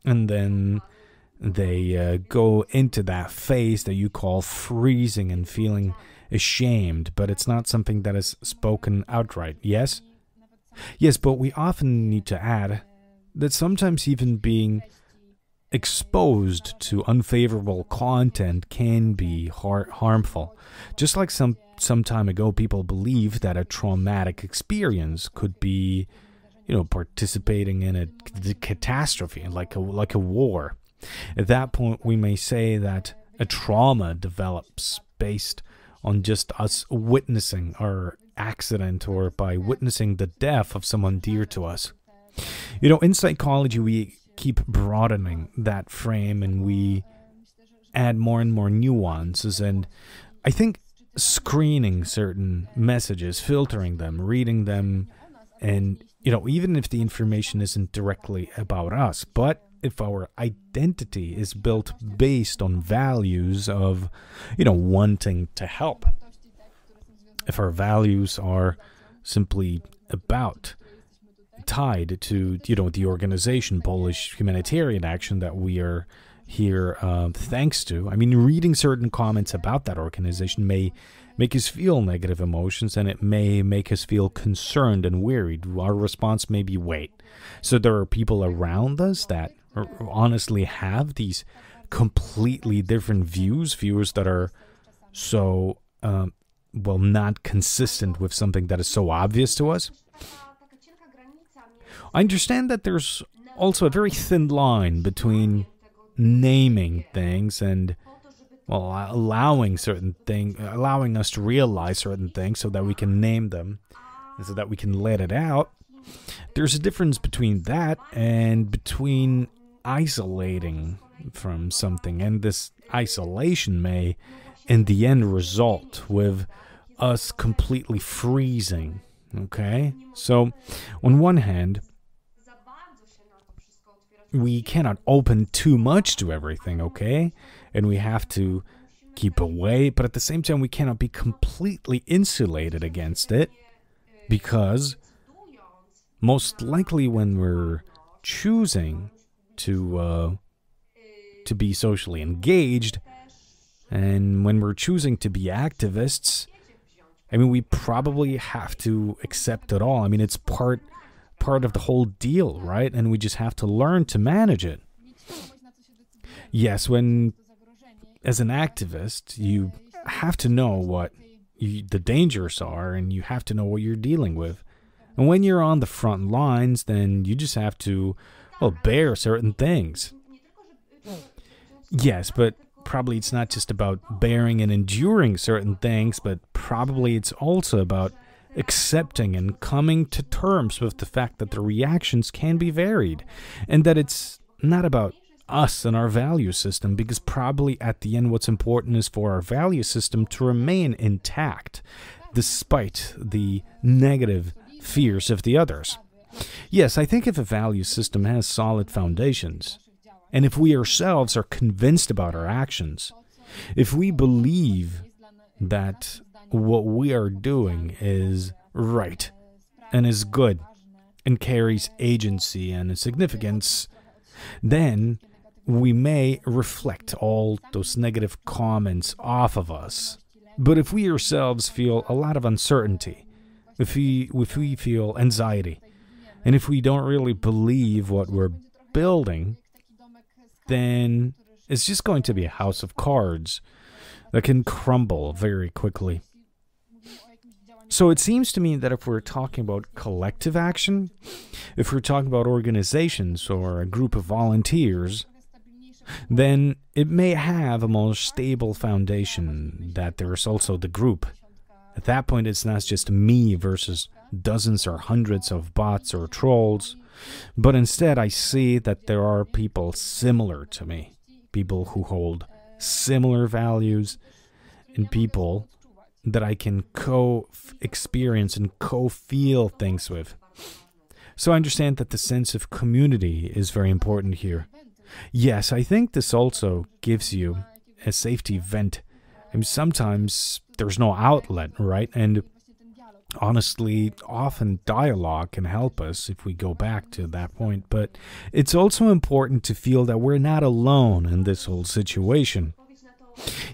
And then they go into that phase that you call freezing and feeling ashamed, but it's not something that is spoken outright. Yes? Yes, but we often need to add that sometimes even being exposed to unfavorable content can be harmful. Just like some time ago, people believed that a traumatic experience could be, participating in a catastrophe, like a war. At that point, we may say that a trauma develops based on just us witnessing our accident or by witnessing the death of someone dear to us. In psychology, we keep broadening that frame and we add more and more nuances, and I think screening certain messages, filtering them, reading them, and even if the information isn't directly about us, but if our identity is built based on values of, wanting to help, if our values are simply about tied to, the organization, Polish Humanitarian Action, that we are here thanks to. Reading certain comments about that organization may make us feel negative emotions, and it may make us feel concerned and worried. Our response may be wait. So there are people around us that honestly have these completely different views that are so, not consistent with something that is so obvious to us. I understand that there's also a very thin line between naming things and, allowing us to realize certain things so that we can name them and so that we can let it out. There's a difference between that and between isolating from something, and this isolation may, in the end, result with us completely freezing. Okay? So, on one hand, we cannot open too much to everything, okay? And we have to keep away, but at the same time, we cannot be completely insulated against it, because most likely when we're choosing to be socially engaged, and when we're choosing to be activists, we probably have to accept it all. It's part of the whole deal, right? And we just have to learn to manage it. Yes, as an activist, you have to know what the dangers are, and you have to know what you're dealing with. And when you're on the front lines, then you just have to, bear certain things. Yes, but probably it's not just about bearing and enduring certain things, but probably it's also about accepting and coming to terms with the fact that the reactions can be varied, and that it's not about us and our value system, because probably at the end what's important is for our value system to remain intact despite the negative fears of the others. Yes, I think if a value system has solid foundations, and if we ourselves are convinced about our actions, if we believe that what we are doing is right and is good and carries agency and significance, then we may reflect all those negative comments off of us. But if we ourselves feel a lot of uncertainty, if we feel anxiety, And if we don't really believe what we're building, then it's just going to be a house of cards that can crumble very quickly. So it seems to me that if we're talking about collective action, if we're talking about organizations or a group of volunteers, then it may have a more stable foundation, that there's also the group. At that point, it's not just me versus dozens or hundreds of bots or trolls, but instead I see that there are people similar to me, people who hold similar values, and people that I can co-experience and co-feel things with. So I understand that the sense of community is very important here. Yes, I think this also gives you a safety vent. I mean, sometimes there's no outlet, right? And honestly, often dialogue can help us if we go back to that point. But it's also important to feel that we're not alone in this whole situation.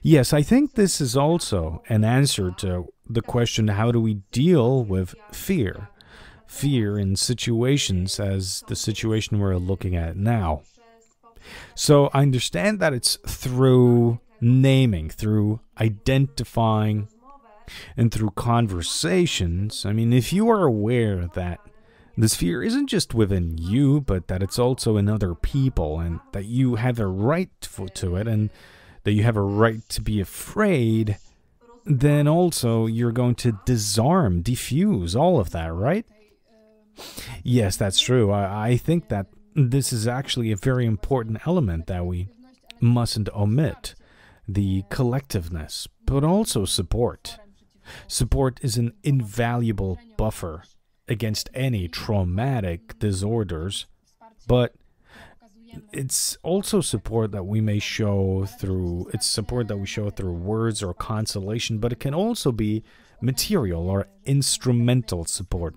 Yes, I think this is also an answer to the question, how do we deal with fear? Fear in situations as the situation we're looking at now. So I understand that it's through naming, through identifying, and through conversations. I mean, if you are aware that this fear isn't just within you, but that it's also in other people, and that you have a right to it, and that you have a right to be afraid, then also you're going to disarm, diffuse all of that, right? Yes, that's true. I think that this is actually a very important element that we mustn't omit. The collectiveness, but also support. Support is an invaluable buffer against any traumatic disorders, but it's also support that we may show through, words or consolation, but it can also be material or instrumental support.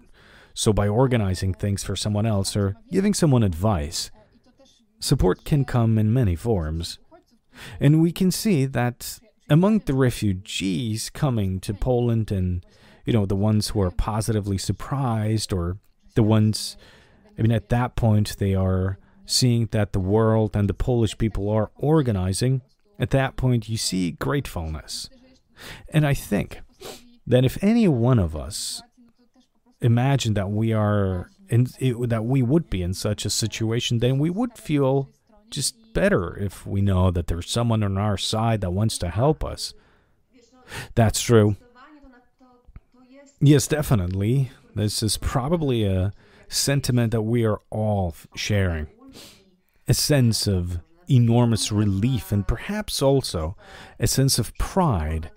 So by organizing things for someone else or giving someone advice, support can come in many forms. And we can see that among the refugees coming to Poland, and, the ones who are positively surprised, or the ones, at that point they are seeing that the world and the Polish people are organizing, at that point you see gratefulness. And I think that if any one of us imagine that that we would be in such a situation, then we would feel just better if we know that there's someone on our side that wants to help us. That's true. Yes, definitely. This is probably a sentiment that we are all sharing. A sense of enormous relief, and perhaps also a sense of pride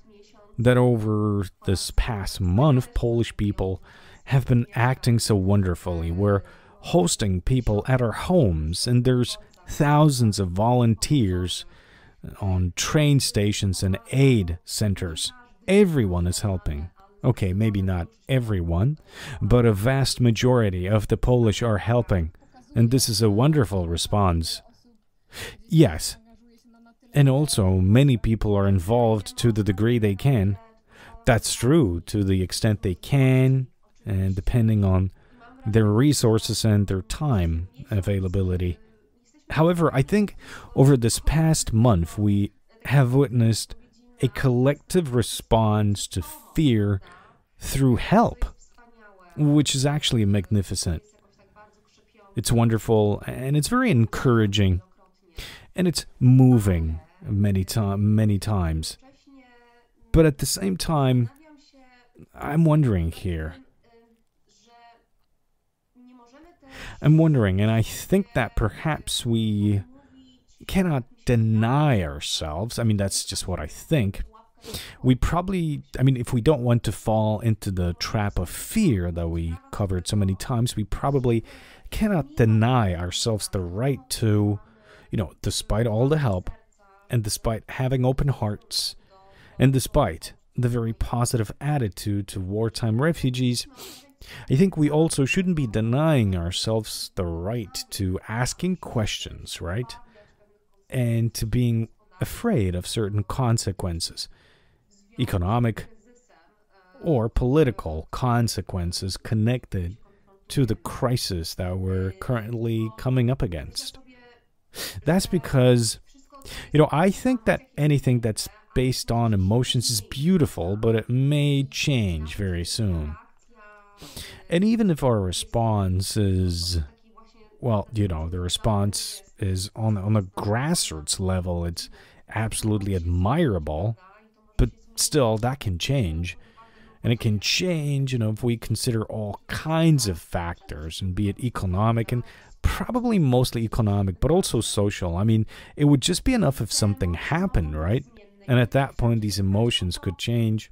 that over this past month, Polish people have been acting so wonderfully. We're hosting people at our homes, and there's thousands of volunteers on train stations and aid centers. Everyone is helping. Okay, maybe not everyone, but a vast majority of the Polish are helping, and this is a wonderful response. Yes, and also many people are involved to the degree they can. That's true, to the extent they can, and depending on their resources and their time availability. However, I think over this past month, we have witnessed a collective response to fear through help, which is actually magnificent. It's wonderful, and it's very encouraging, and it's moving many times. But at the same time, I'm wondering here. And I think that perhaps we cannot deny ourselves. That's just what I think. We probably, if we don't want to fall into the trap of fear that we covered so many times, we probably cannot deny ourselves the right to, despite all the help, and despite having open hearts, and despite the very positive attitude to wartime refugees, I think we also shouldn't be denying ourselves the right to asking questions, right? And to being afraid of certain consequences, economic or political consequences connected to the crisis that we're currently coming up against. That's because, I think that anything that's based on emotions is beautiful, but it may change very soon. And even if our response is, the response is on the grassroots level, it's absolutely admirable, but still, that can change. And it can change, if we consider all kinds of factors, and be it economic, and probably mostly economic, but also social. I mean, it would just be enough if something happened, right? And at that point, these emotions could change.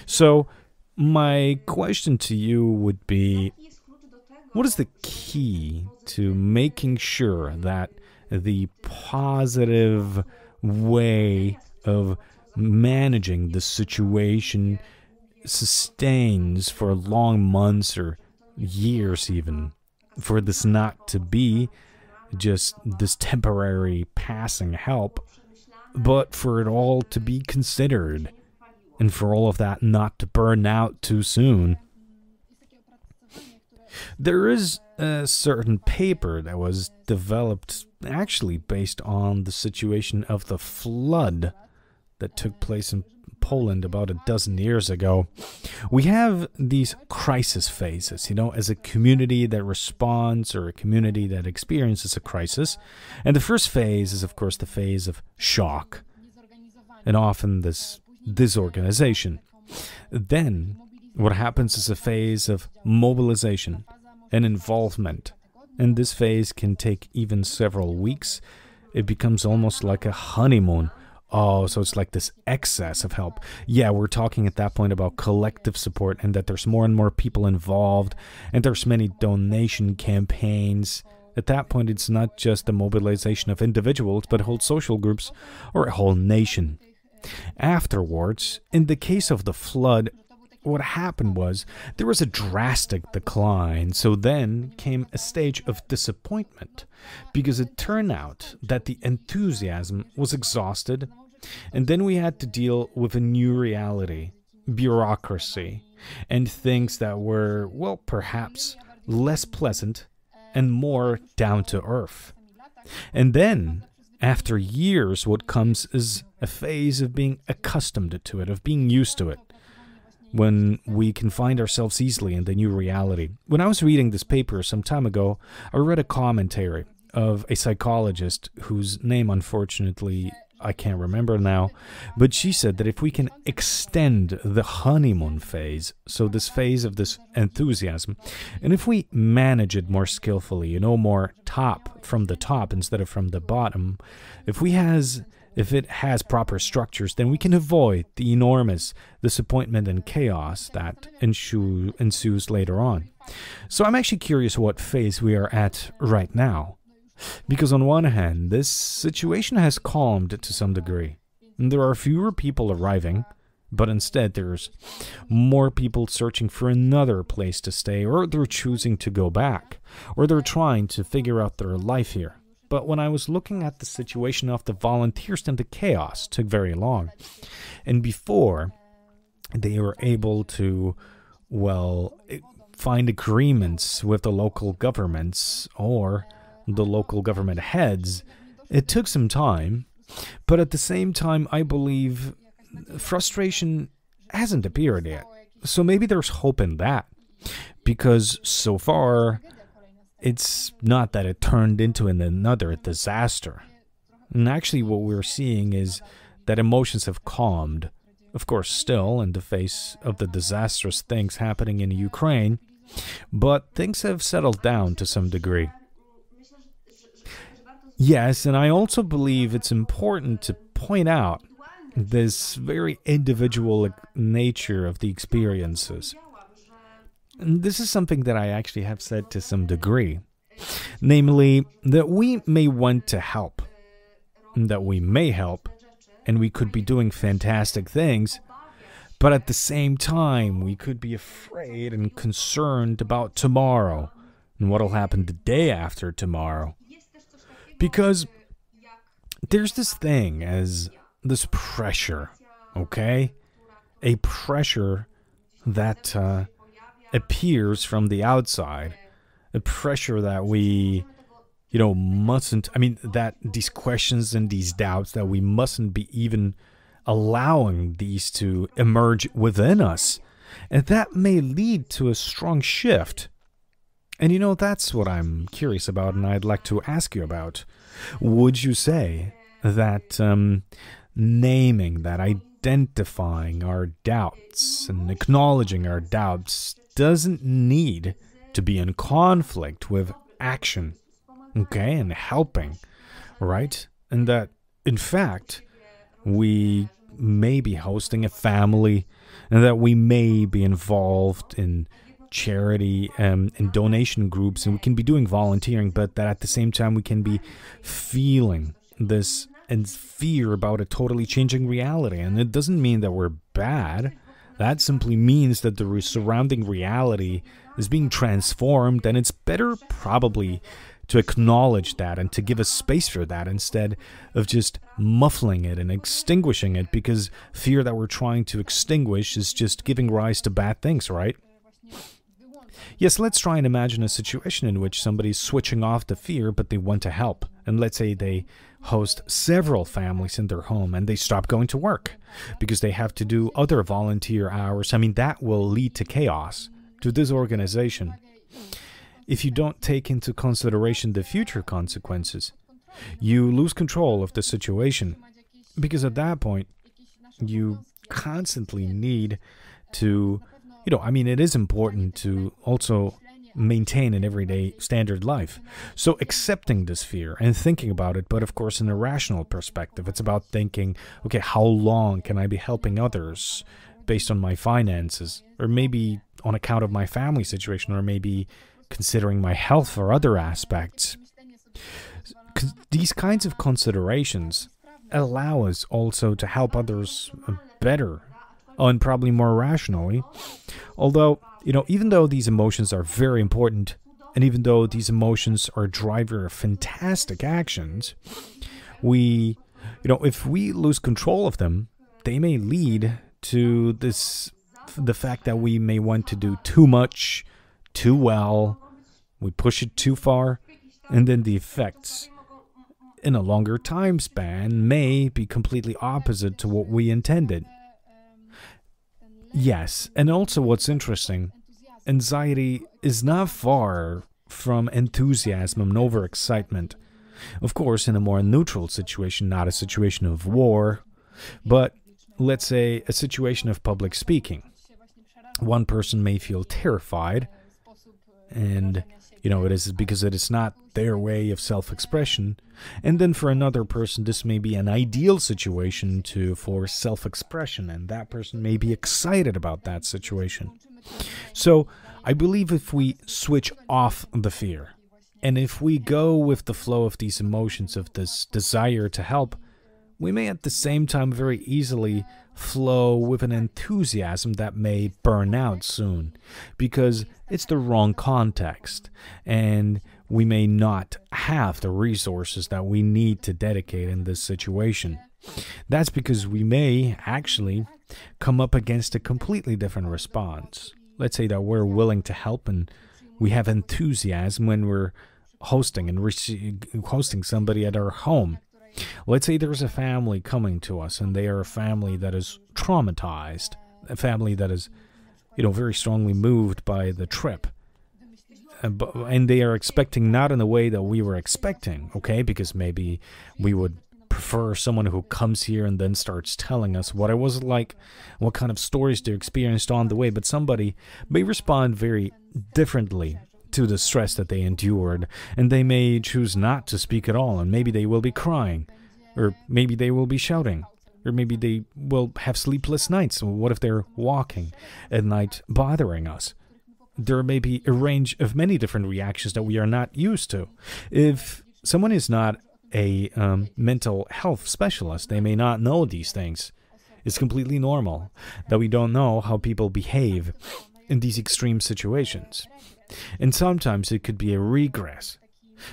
So, my question to you would be, what is the key to making sure that the positive way of managing the situation sustains for long months or years even, for this not to be just this temporary passing help, but for it all to be considered, and for all of that not to burn out too soon? There is a certain paper that was developed actually based on the situation of the flood that took place in Poland about a dozen years ago. We have these crisis phases, as a community that responds or a community that experiences a crisis. And the first phase is, of course, the phase of shock, and often this disorganization. Then what happens is a phase of mobilization and involvement. And this phase can take even several weeks. It becomes almost like a honeymoon. Oh, so it's like this excess of help. Yeah, we're talking at that point about collective support, and that there's more and more people involved, and there's many donation campaigns. At that point, it's not just the mobilization of individuals, but whole social groups or a whole nation. Afterwards, in the case of the flood, what happened was there was a drastic decline. So then came a stage of disappointment, because it turned out that the enthusiasm was exhausted, and then we had to deal with a new reality, bureaucracy, and things that were, perhaps less pleasant and more down to earth. And then, after years, what comes is a phase of being accustomed to it, of being used to it, when we can find ourselves easily in the new reality. When I was reading this paper some time ago, I read a commentary of a psychologist whose name, unfortunately, I can't remember now, but she said that if we can extend the honeymoon phase, so this phase of this enthusiasm, and if we manage it more skillfully, more top from the top instead of from the bottom, if it has proper structures, then we can avoid the enormous disappointment and chaos that ensues later on. So I'm actually curious what phase we are at right now. Because on one hand, this situation has calmed to some degree. And there are fewer people arriving, but instead there's more people searching for another place to stay, or they're choosing to go back, or they're trying to figure out their life here. But when I was looking at the situation of the volunteers, then the chaos took very long. And before they were able to, find agreements with the local governments or the local government heads, it took some time. But at the same time, I believe frustration hasn't appeared yet. So maybe there's hope in that. Because so far, it's not that it turned into another disaster. And actually what we're seeing is that emotions have calmed. Of course, still in the face of the disastrous things happening in Ukraine, but things have settled down to some degree. Yes, and I also believe it's important to point out this very individual nature of the experiences. And this is something that I actually have said to some degree. Namely, that we may want to help, that we may help, and we could be doing fantastic things, but at the same time, we could be afraid and concerned about tomorrow and what'll happen the day after tomorrow. Because there's this thing as this pressure, okay? A pressure that appears from the outside, a pressure that we, mustn't, that these questions and these doubts that we mustn't be even allowing these to emerge within us. And that may lead to a strong shift. And that's what I'm curious about, and I'd like to ask you about. Would you say that naming, that identifying our doubts and acknowledging our doubts doesn't need to be in conflict with action, okay, and helping, right? And that, in fact, we may be hosting a family, and that we may be involved in charity and donation groups, and we can be doing volunteering, but that at the same time we can be feeling this and fear about a totally changing reality. And it doesn't mean that we're bad. That simply means that the surrounding reality is being transformed, and it's better probably to acknowledge that and to give a space for that instead of just muffling it and extinguishing it, because fear that we're trying to extinguish is just giving rise to bad things, right? Yes, let's try and imagine a situation in which somebody's switching off the fear, but they want to help. And let's say they host several families in their home and they stop going to work because they have to do other volunteer hours. That will lead to chaos, to disorganization. If you don't take into consideration the future consequences, you lose control of the situation, because at that point, you constantly need to, it is important to also maintain an everyday standard life. So accepting this fear and thinking about it, but of course in a rational perspective, it's about thinking, okay, how long can I be helping others based on my finances, or maybe on account of my family situation, or maybe considering my health or other aspects. These kinds of considerations allow us also to help others better and probably more rationally. Although, even though these emotions are very important, and even though these emotions are a driver of fantastic actions, we, if we lose control of them, they may lead to the fact that we may want to do too much, too well, we push it too far, and then the effects in a longer time span may be completely opposite to what we intended. Yes, and also what's interesting, anxiety is not far from enthusiasm and overexcitement. Of course, in a more neutral situation, not a situation of war, but let's say a situation of public speaking. One person may feel terrified, and it is because it is not their way of self-expression. And then for another person, this may be an ideal situation for self-expression, and that person may be excited about that situation. So I believe if we switch off the fear, and if we go with the flow of these emotions, of this desire to help, we may at the same time very easily flow with an enthusiasm that may burn out soon, because it's the wrong context, and we may not have the resources that we need to dedicate in this situation. That's because we may actually come up against a completely different response. Let's say that we're willing to help and we have enthusiasm when we're hosting somebody at our home. Let's say there's a family coming to us, and they are a family that is traumatized, a family that is, very strongly moved by the trip. And they are expecting not in the way that we were expecting, okay? Because maybe we would prefer someone who comes here and then starts telling us what it was like, what kind of stories they experienced on the way. But somebody may respond very differently to the stress that they endured, and they may choose not to speak at all, and maybe they will be crying, or maybe they will be shouting, or maybe they will have sleepless nights. What if they're walking at night bothering us? There may be a range of many different reactions that we are not used to. If someone is not a mental health specialist, they may not know these things. It's completely normal that we don't know how people behave in these extreme situations. And sometimes it could be a regress.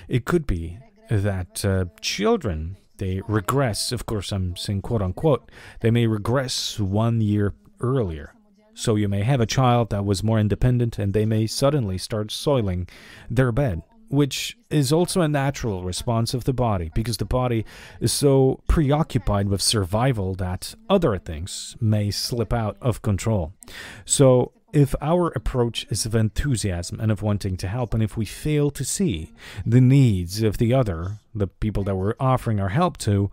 It could be that children, they regress. Of course, I'm saying quote unquote, they may regress 1 year earlier. So you may have a child that was more independent and they may suddenly start soiling their bed, which is also a natural response of the body, because the body is so preoccupied with survival that other things may slip out of control. So if our approach is of enthusiasm and of wanting to help, and if we fail to see the needs of the other, the people that we're offering our help to,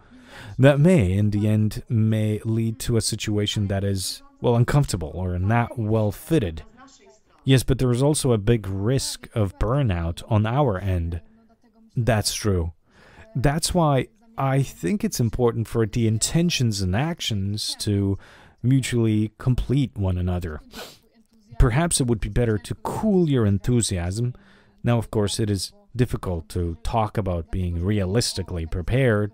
that may, in the end, may lead to a situation that is, well, uncomfortable or not well fitted. Yes, but there is also a big risk of burnout on our end. That's true. That's why I think it's important for the intentions and actions to mutually complete one another. Perhaps it would be better to cool your enthusiasm. Now, of course, it is difficult to talk about being realistically prepared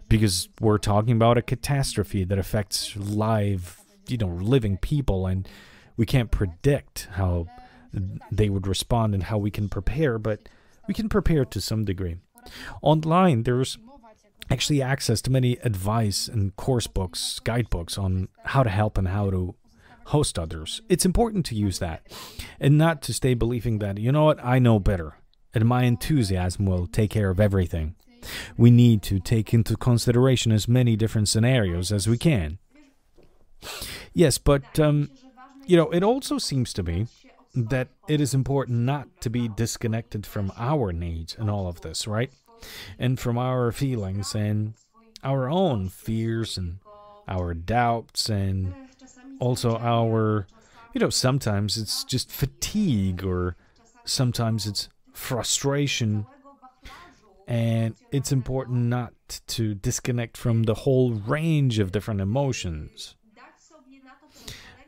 because we're talking about a catastrophe that affects living people, and we can't predict how they would respond and how we can prepare, but we can prepare to some degree. Online, there's actually access to many advice and course books, guidebooks on how to help and how to host others. It's important to use that and not to stay believing that, you know what, I know better and my enthusiasm will take care of everything. We need to take into consideration as many different scenarios as we can. Yes, but, it also seems to me that it is important not to be disconnected from our needs in all of this, right? And from our feelings and our own fears and our doubts, and also our, sometimes it's just fatigue, or sometimes it's frustration. And it's important not to disconnect from the whole range of different emotions.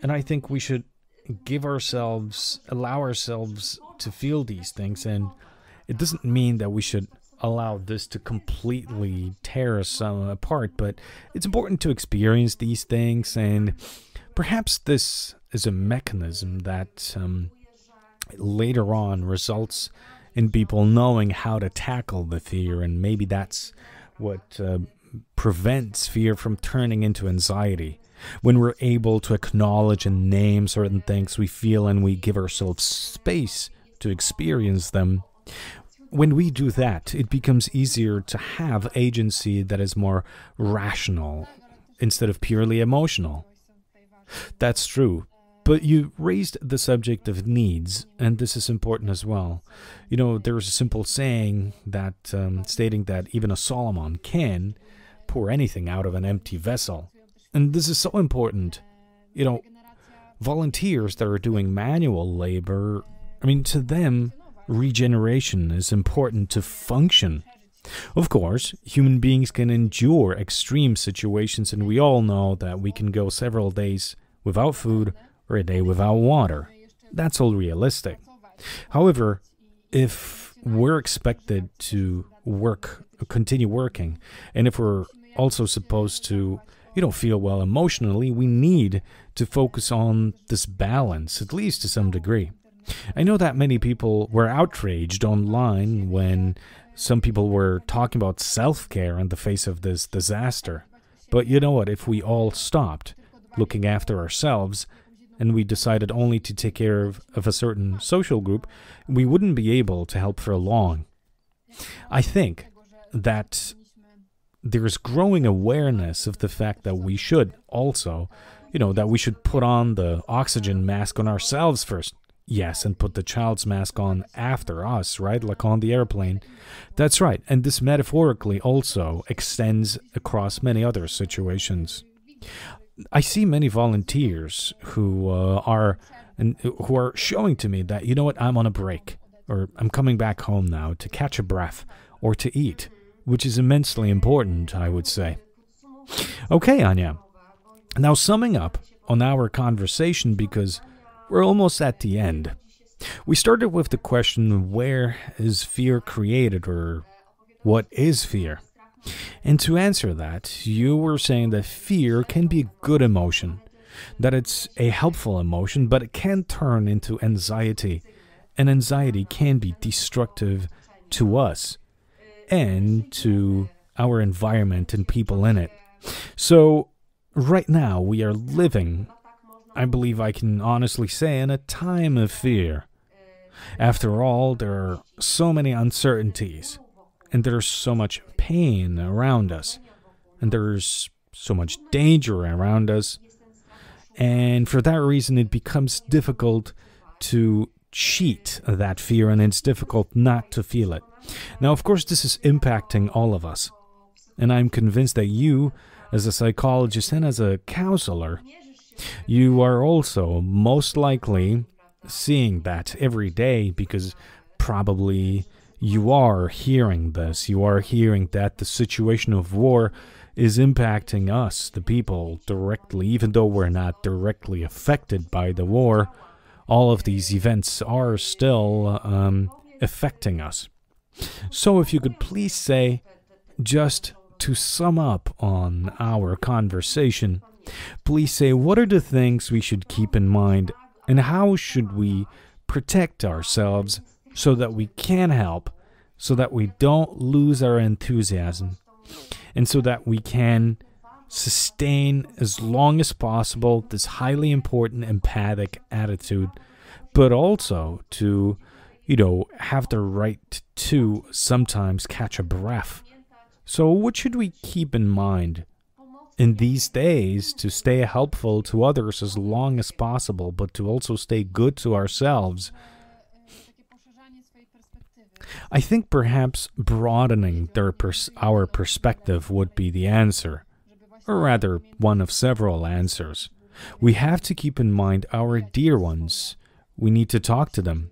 And I think we should allow ourselves to feel these things. And it doesn't mean that we should allow this to completely tear us apart, but it's important to experience these things. And perhaps this is a mechanism that later on results in people knowing how to tackle the fear, and maybe that's what prevents fear from turning into anxiety. When we're able to acknowledge and name certain things we feel and we give ourselves space to experience them, when we do that, it becomes easier to have agency that is more rational instead of purely emotional. That's true. But you raised the subject of needs, and this is important as well. There's a simple saying that stating that even a Solomon can pour anything out of an empty vessel. And this is so important. Volunteers that are doing manual labor, to them, regeneration is important to function. Of course, human beings can endure extreme situations, and we all know that we can go several days without food or a day without water. That's all realistic. However, if we're expected to continue working, and if we're also supposed to, feel well emotionally, we need to focus on this balance, at least to some degree. I know that many people were outraged online when some people were talking about self-care in the face of this disaster. But you know what? If we all stopped looking after ourselves and we decided only to take care of a certain social group, we wouldn't be able to help for long. I think that there's growing awareness of the fact that we should also, that we should put on the oxygen mask on ourselves first. Yes, and put the child's mask on after us, right? Like on the airplane. That's right. And this metaphorically also extends across many other situations. I see many volunteers who are showing to me that, I'm on a break, or I'm coming back home now to catch a breath or to eat, which is immensely important, I would say. Okay, Anya. Now, summing up on our conversation, because we're almost at the end. We started with the question, where is fear created, or what is fear? And to answer that, you were saying that fear can be a good emotion, that it's a helpful emotion, but it can turn into anxiety, and anxiety can be destructive to us and to our environment and people in it. So right now we are living, I believe I can honestly say, in a time of fear. After all, there are so many uncertainties, and there's so much pain around us, and there's so much danger around us, and for that reason it becomes difficult to cheat that fear, and it's difficult not to feel it. Now, of course, this is impacting all of us, and I'm convinced that you, as a psychologist and as a counselor, you are also most likely seeing that every day, because probably you are hearing this. You are hearing that the situation of war is impacting us, the people, directly, even though we're not directly affected by the war. All of these events are still affecting us. So if you could please say, just to sum up on our conversation, please say, what are the things we should keep in mind, and how should we protect ourselves so that we can help, so that we don't lose our enthusiasm, and so that we can sustain as long as possible this highly important empathic attitude, but also to, have the right to sometimes catch a breath. So what should we keep in mind in these days to stay helpful to others as long as possible, but to also stay good to ourselves? I think perhaps broadening our perspective would be the answer, or rather one of several answers. We have to keep in mind our dear ones. We need to talk to them,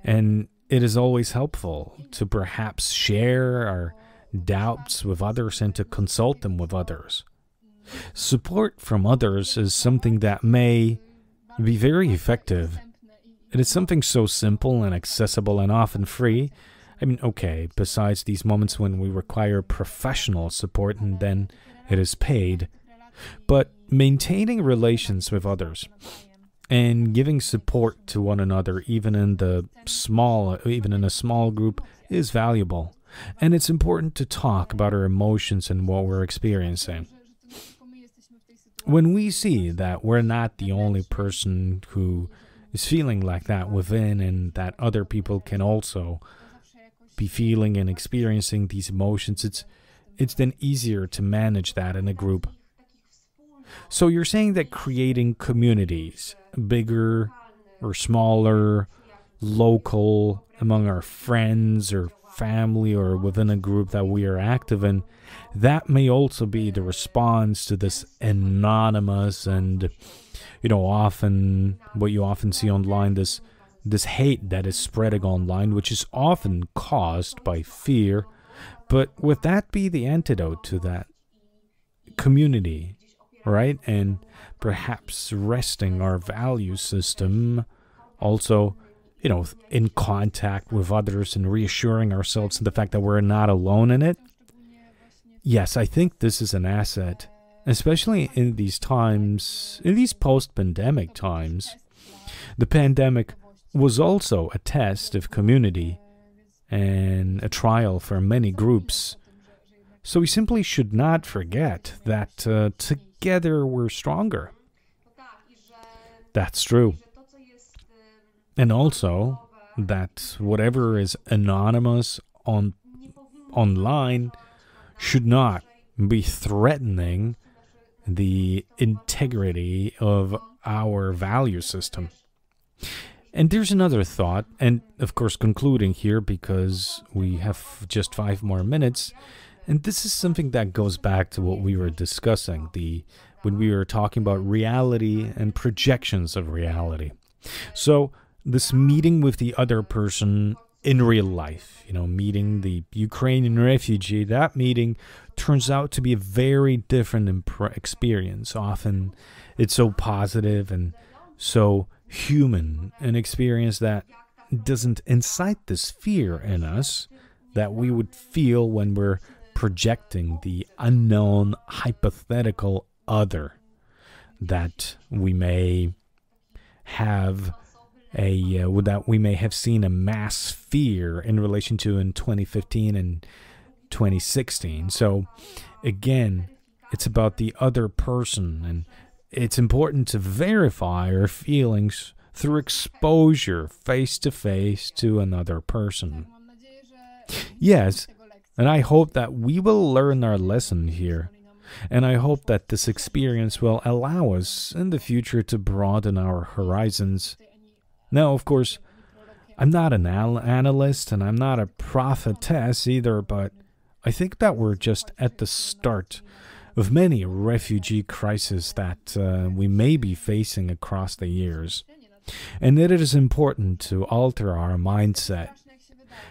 and it is always helpful to perhaps share our doubts with others and to consult them with others. Support from others is something that may be very effective. It is something so simple and accessible and often free. I mean, okay, besides these moments when we require professional support and then it is paid. But maintaining relations with others and giving support to one another, even in a small group, is valuable. And it's important to talk about our emotions and what we're experiencing. When we see that we're not the only person who is feeling like that within, and that other people can also be feeling and experiencing these emotions, it's then easier to manage that in a group. So you're saying that creating communities, bigger or smaller, local, among our friends or family or within a group that we are active in, that may also be the response to this anonymous and, often what you often see online, this hate that is spreading online, which is often caused by fear. But would that be the antidote to that? Community, right? And perhaps resting our value system, also, in contact with others and reassuring ourselves in the fact that we're not alone in it. Yes, I think this is an asset, especially in these times, in these post-pandemic times. The pandemic was also a test of community and a trial for many groups. So we simply should not forget that together we're stronger. That's true. And also that whatever is anonymous online should not be threatening the integrity of our value system. And there's another thought, and of course concluding here because we have just 5 more minutes, and this is something that goes back to what we were discussing, when we were talking about reality and projections of reality. So this meeting with the other person in real life, meeting the Ukrainian refugee, that meeting turns out to be a very different experience. Often it's so positive and so human, an experience that doesn't incite this fear in us that we would feel when we're projecting the unknown hypothetical other that we may have seen a mass fear in relation to in 2015 and 2016. So again, it's about the other person, and it's important to verify our feelings through exposure face-to-face to another person. Yes, and I hope that we will learn our lesson here. And I hope that this experience will allow us in the future to broaden our horizons. Now, of course, I'm not an analyst and I'm not a prophetess either, but I think that we're just at the start of many refugee crises that we may be facing across the years. And that it is important to alter our mindset.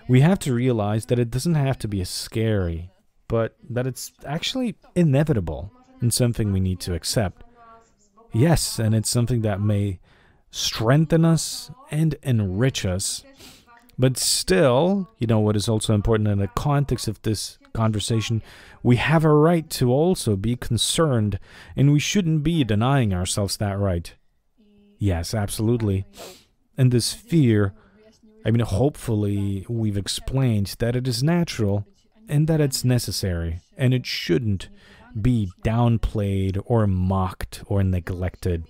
We have to realize that it doesn't have to be scary, but that it's actually inevitable and something we need to accept. Yes, and it's something that may strengthen us and enrich us. But still, you know what is also important in the context of this conversation, we have a right to also be concerned, and we shouldn't be denying ourselves that right. Yes, absolutely. And this fear, hopefully we've explained that it is natural and that it's necessary, and it shouldn't be downplayed or mocked or neglected.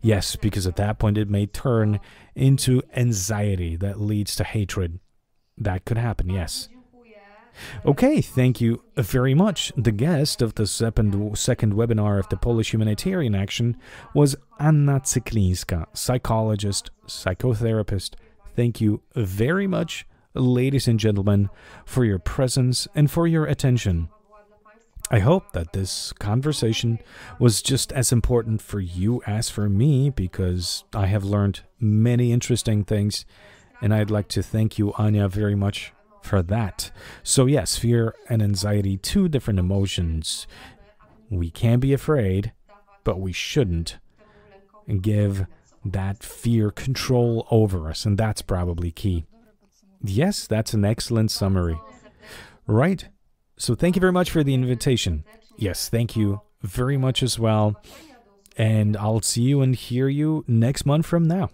Yes, because at that point it may turn into anxiety that leads to hatred. That could happen, yes. Okay, thank you very much. The guest of the second webinar of the Polish Humanitarian Action was Anna Cyklińska, psychologist, psychotherapist. Thank you very much, ladies and gentlemen, for your presence and for your attention. I hope that this conversation was just as important for you as for me, because I have learned many interesting things, and I'd like to thank you, Anya, very much for that. So yes, fear and anxiety, two different emotions. We can be afraid, but we shouldn't give that fear control over us, and that's probably key. Yes, that's an excellent summary. Right. So thank you very much for the invitation. Yes, thank you very much as well. And I'll see you and hear you next month from now.